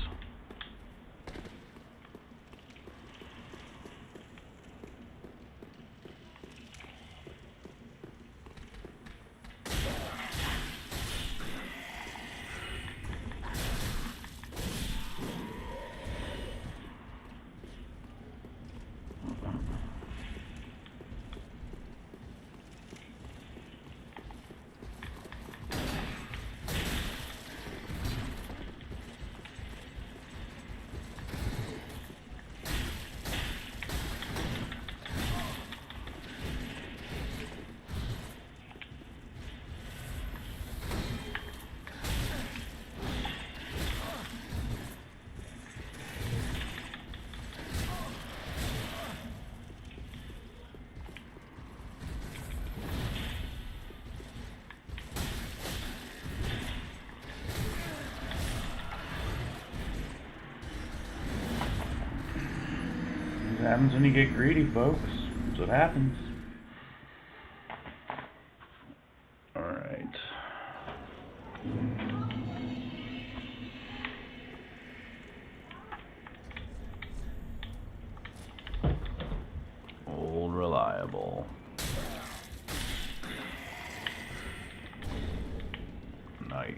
What happens when you get greedy, folks? That's what happens. Alright. Old reliable. Nice.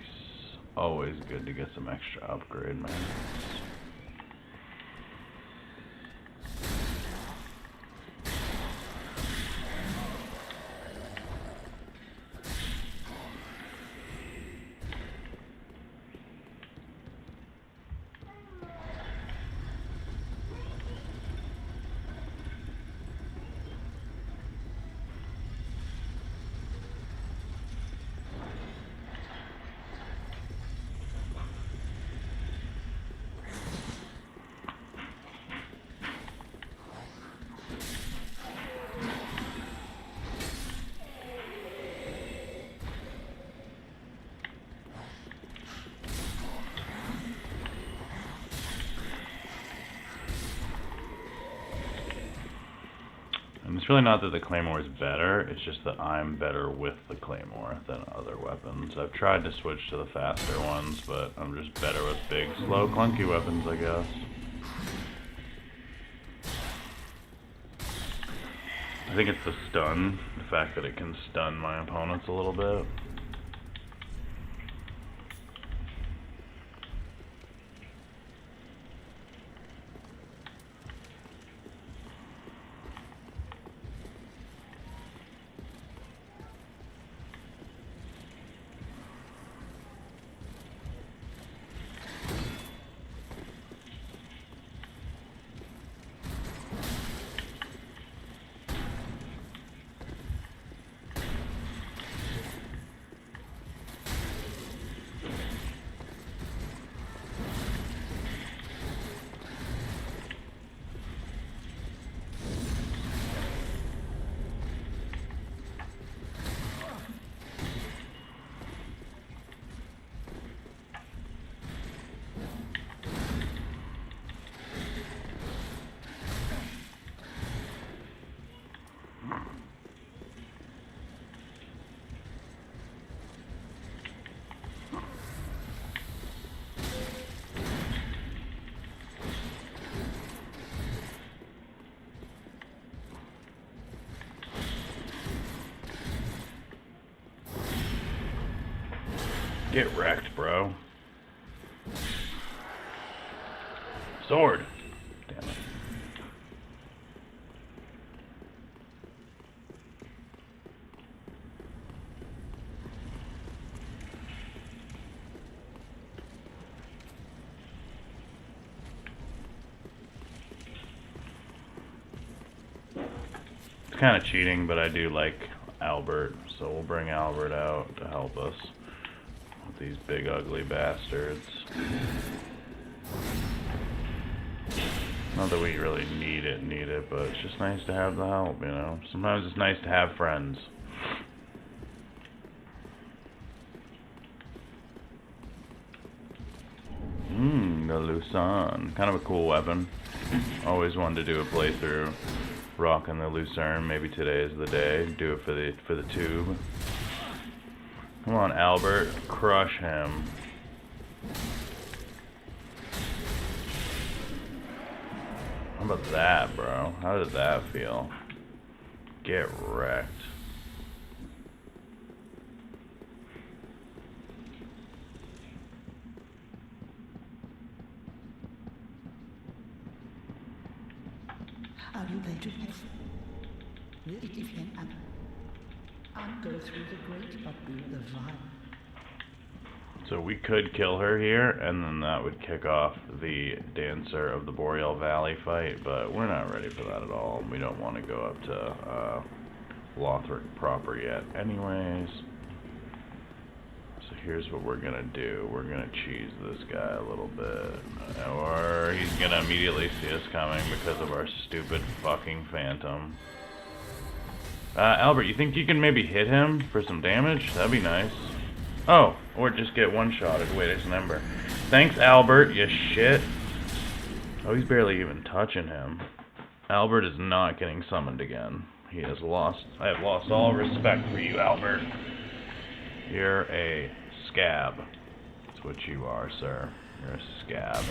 Always good to get some extra upgrade, man. And it's really not that the Claymore is better, it's just that I'm better with the Claymore than other weapons. I've tried to switch to the faster ones, but I'm just better with big, slow, clunky weapons, I guess. I think it's the stun, the fact that it can stun my opponents a little bit. Get wrecked, bro. Sword. Damn it. It's kind of cheating, but I do like Albert, so we'll bring Albert out to help us with these big ugly bastards. Not that we really need it, but it's just nice to have the help, you know? Sometimes it's nice to have friends. Lucerne. Kind of a cool weapon. Always wanted to do a playthrough rocking the Lucerne. Maybe today is the day. Do it for the tube. Come on, Albert. Crush him. How about that, bro? How did that feel? Get wrecked. Are you going to live? Will it defend and go through the great, but do the vile? So we could kill her here, and then that would kick off the Dancer of the Boreal Valley fight, but we're not ready for that at all. We don't want to go up to Lorethrough proper yet anyways. So here's what we're gonna do. We're gonna cheese this guy a little bit. Or he's gonna immediately see us coming because of our stupid fucking phantom. Albert, you think you can maybe hit him for some damage? That'd be nice. Oh, or just get one-shotted. Wait, it's an ember. Thanks, Albert, you shit. Oh, he's barely even touching him. Albert is not getting summoned again. He has lost... I have lost all respect for you, Albert. You're a scab. That's what you are, sir. You're a scab.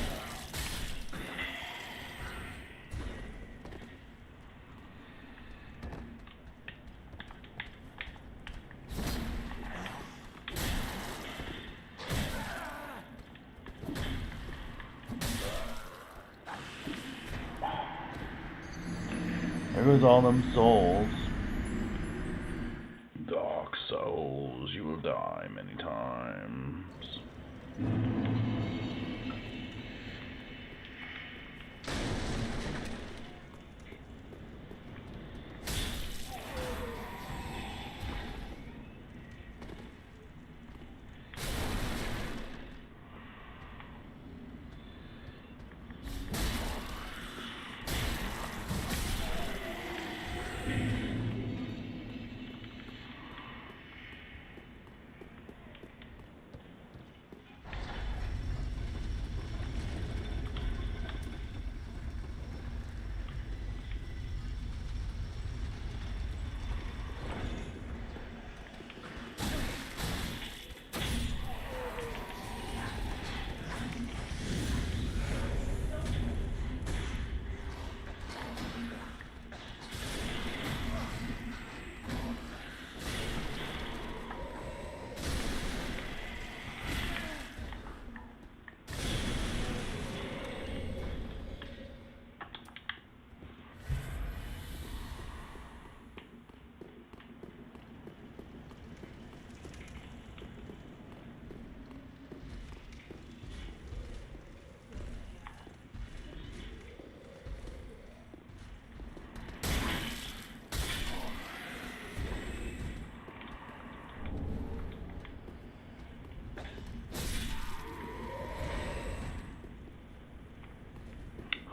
There goes all them souls. Dark souls, you will die many times.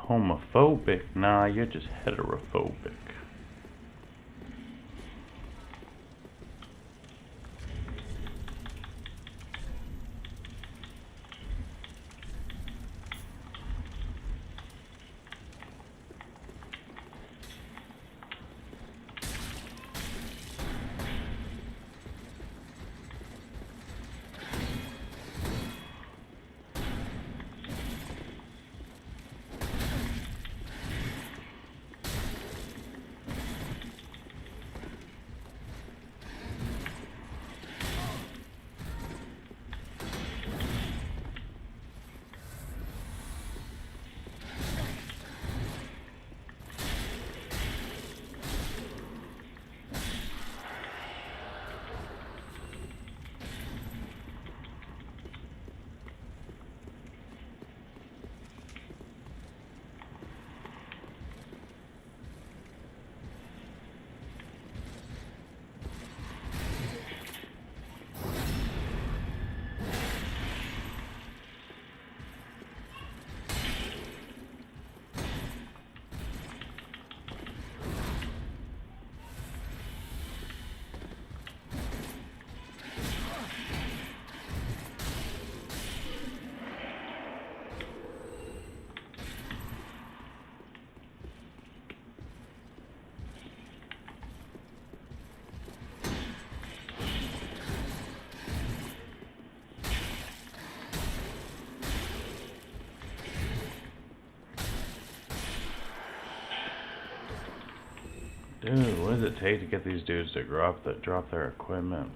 Homophobic? Nah, you're just heterophobic. Dude, what does it take to get these dudes to drop their equipment?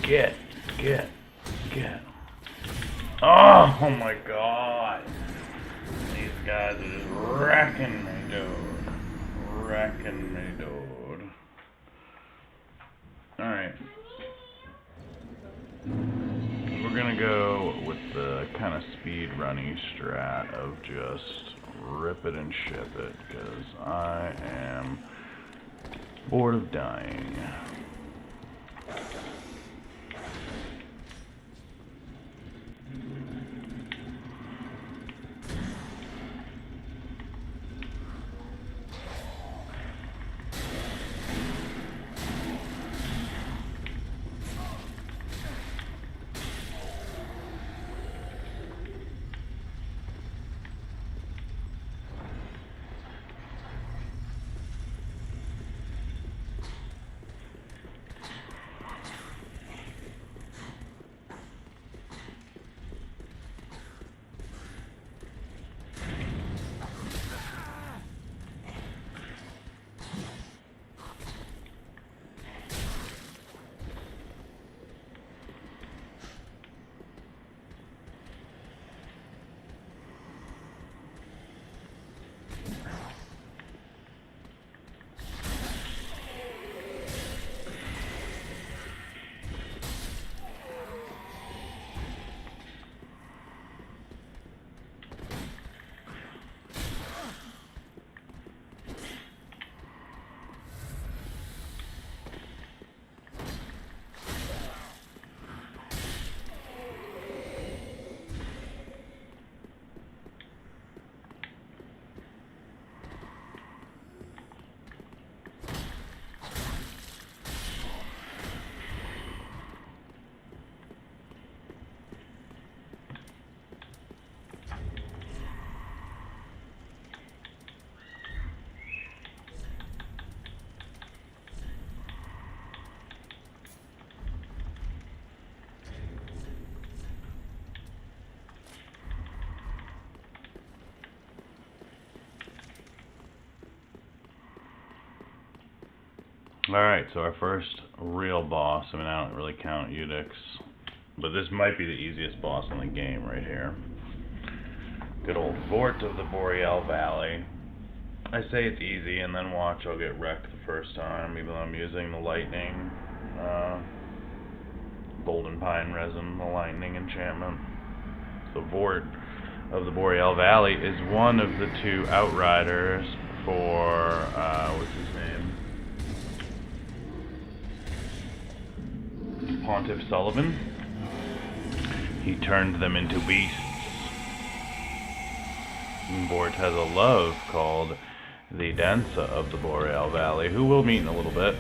Get. Oh my god. These guys are just wrecking me, dude. Wrecking me, dude. Alright. We're gonna go with the kind of speedrunny strat of just rip it and ship it, because I am bored of dying. Alright, so our first real boss, I mean, I don't really count Udix, but this might be the easiest boss in the game right here. Good old Fort of the Boreal Valley. I say it's easy, and then watch, I'll get wrecked the first time, even though I'm using the lightning, golden pine resin, the lightning enchantment. So Fort of the Boreal Valley is one of the two outriders for, what's his name? Pontiff Sullivan. He turned them into beasts. And Bort has a love called the Dansa of the Boreal Valley, who we'll meet in a little bit.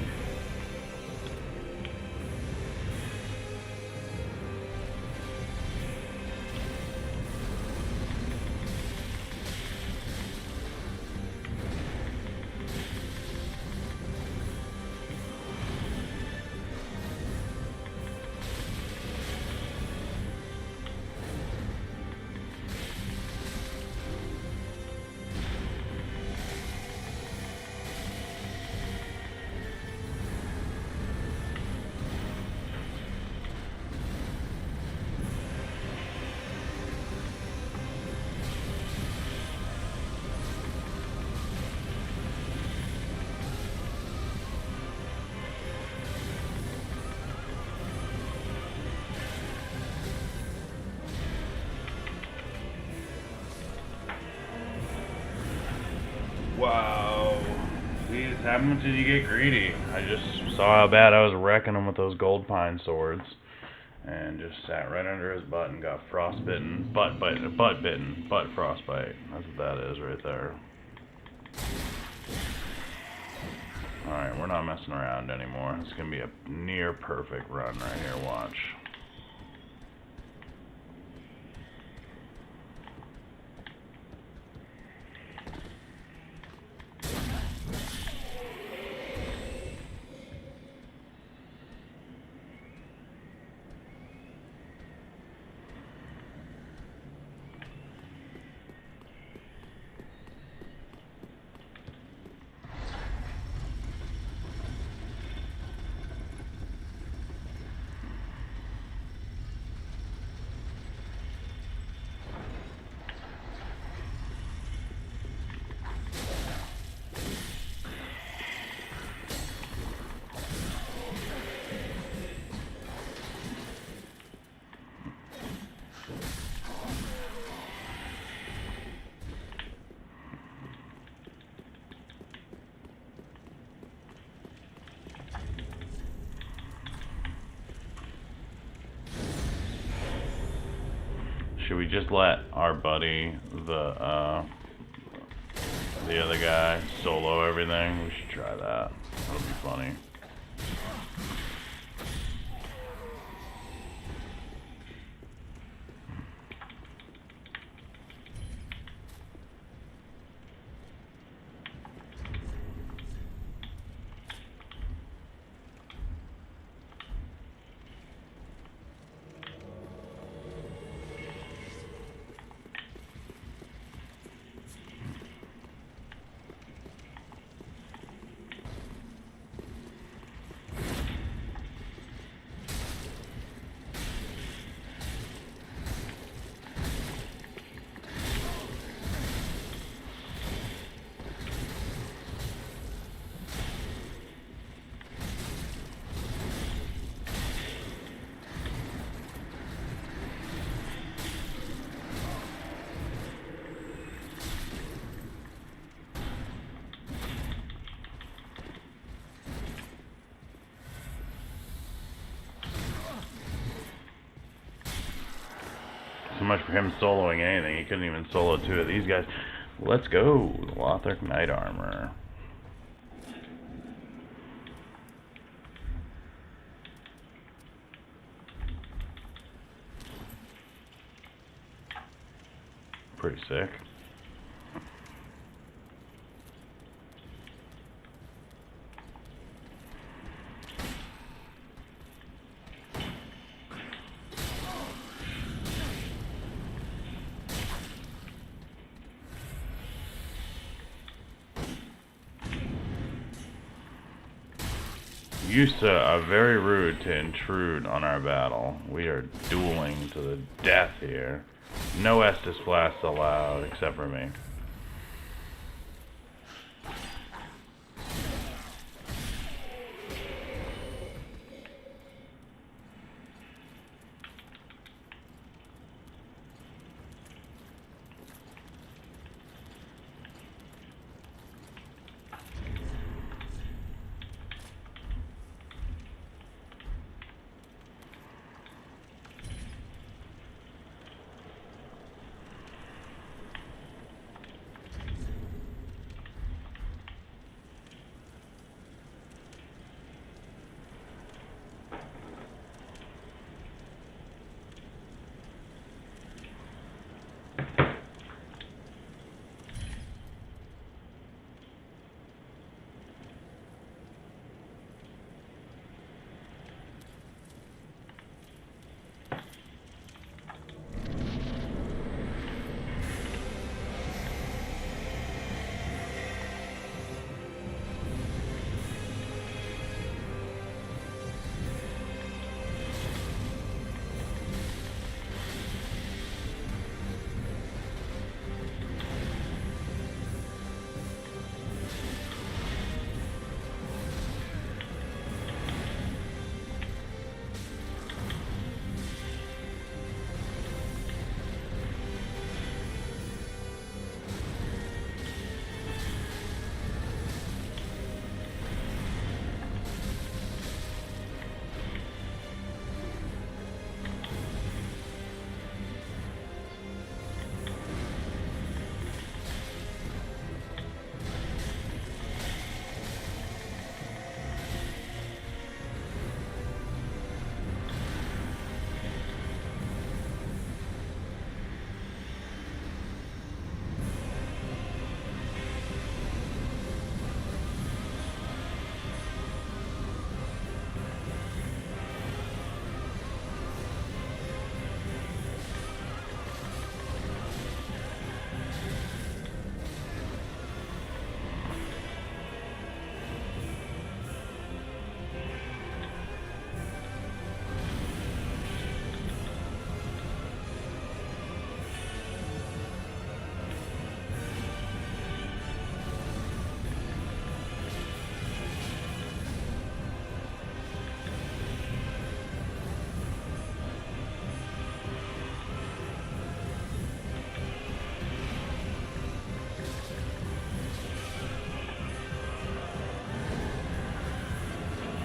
Wow. See, this happens when you get greedy. I just saw how bad I was wrecking him with those gold pine swords. And just sat right under his butt and got frostbitten, butt bitten, butt frostbite. That's what that is right there. Alright, we're not messing around anymore. It's gonna be a near perfect run right here, watch. Should we just let our buddy, the other guy, solo everything? We should try that. That'll be funny. So much for him soloing anything. He couldn't even solo two of these guys. Let's go. The Lorethrough Knight Armor. Pretty sick. You, sir, are very rude to intrude on our battle. We are dueling to the death here. No Estus blasts allowed, except for me.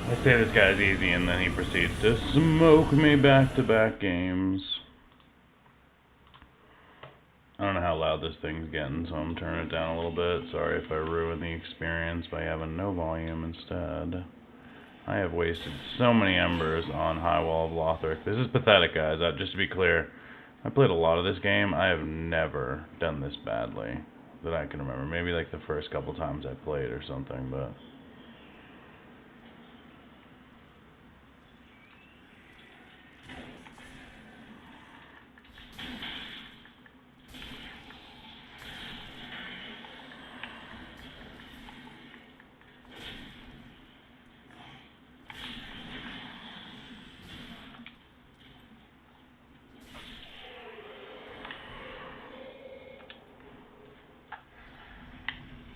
I say this guy's easy, and then he proceeds to smoke me back-to-back games. I don't know how loud this thing's getting, so I'm turning it down a little bit. Sorry if I ruin the experience by having no volume instead. I have wasted so many embers on High Wall of Lorethrough. This is pathetic, guys. Just to be clear, I played a lot of this game. I have never done this badly that I can remember. Maybe like the first couple times I played or something, but...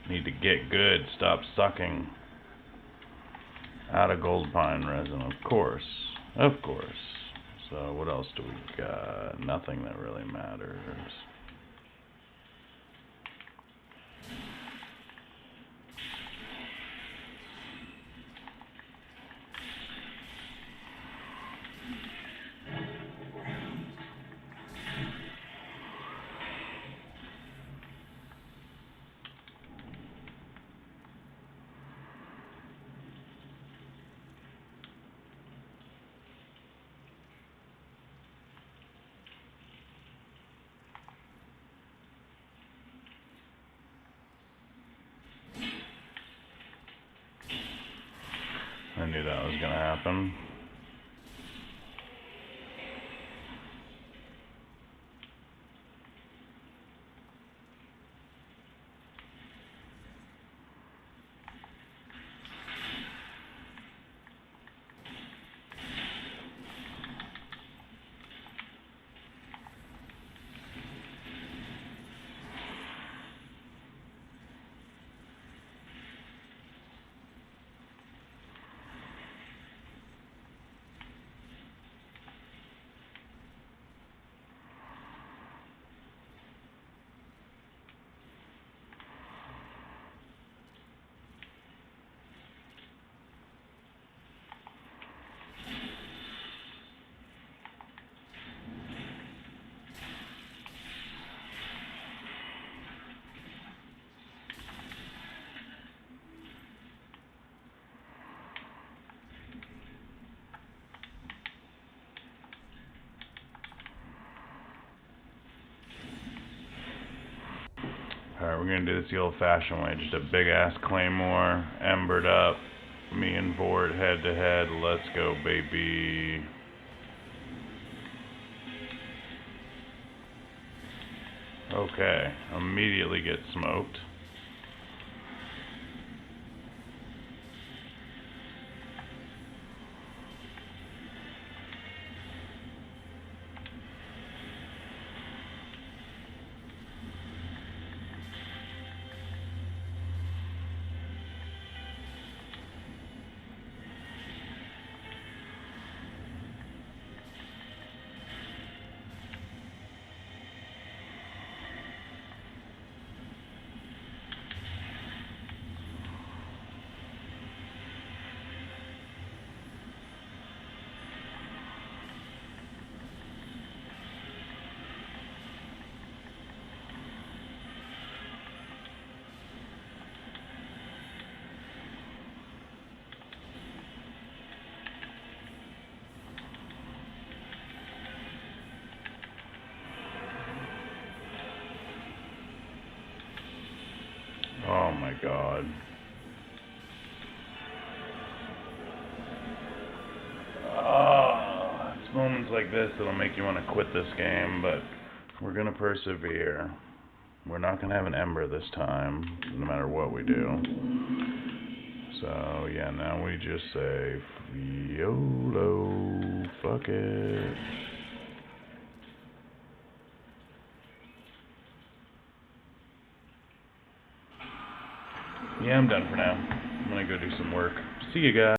Need to get good. Stop sucking. Out of gold pine resin, of course. Of course. So what else do we got? Nothing that really matters. I knew that was gonna happen. Alright, we're gonna do this the old-fashioned way. Just a big-ass claymore, embered up. Me and Vort head-to-head. Let's go, baby. Okay, immediately get smoked. Oh my god. Oh, it's moments like this that'll make you want to quit this game, but we're gonna persevere. We're not gonna have an ember this time, no matter what we do. So yeah, now we just say YOLO, fuck it. Yeah, I'm done for now. I'm gonna go do some work. See you guys.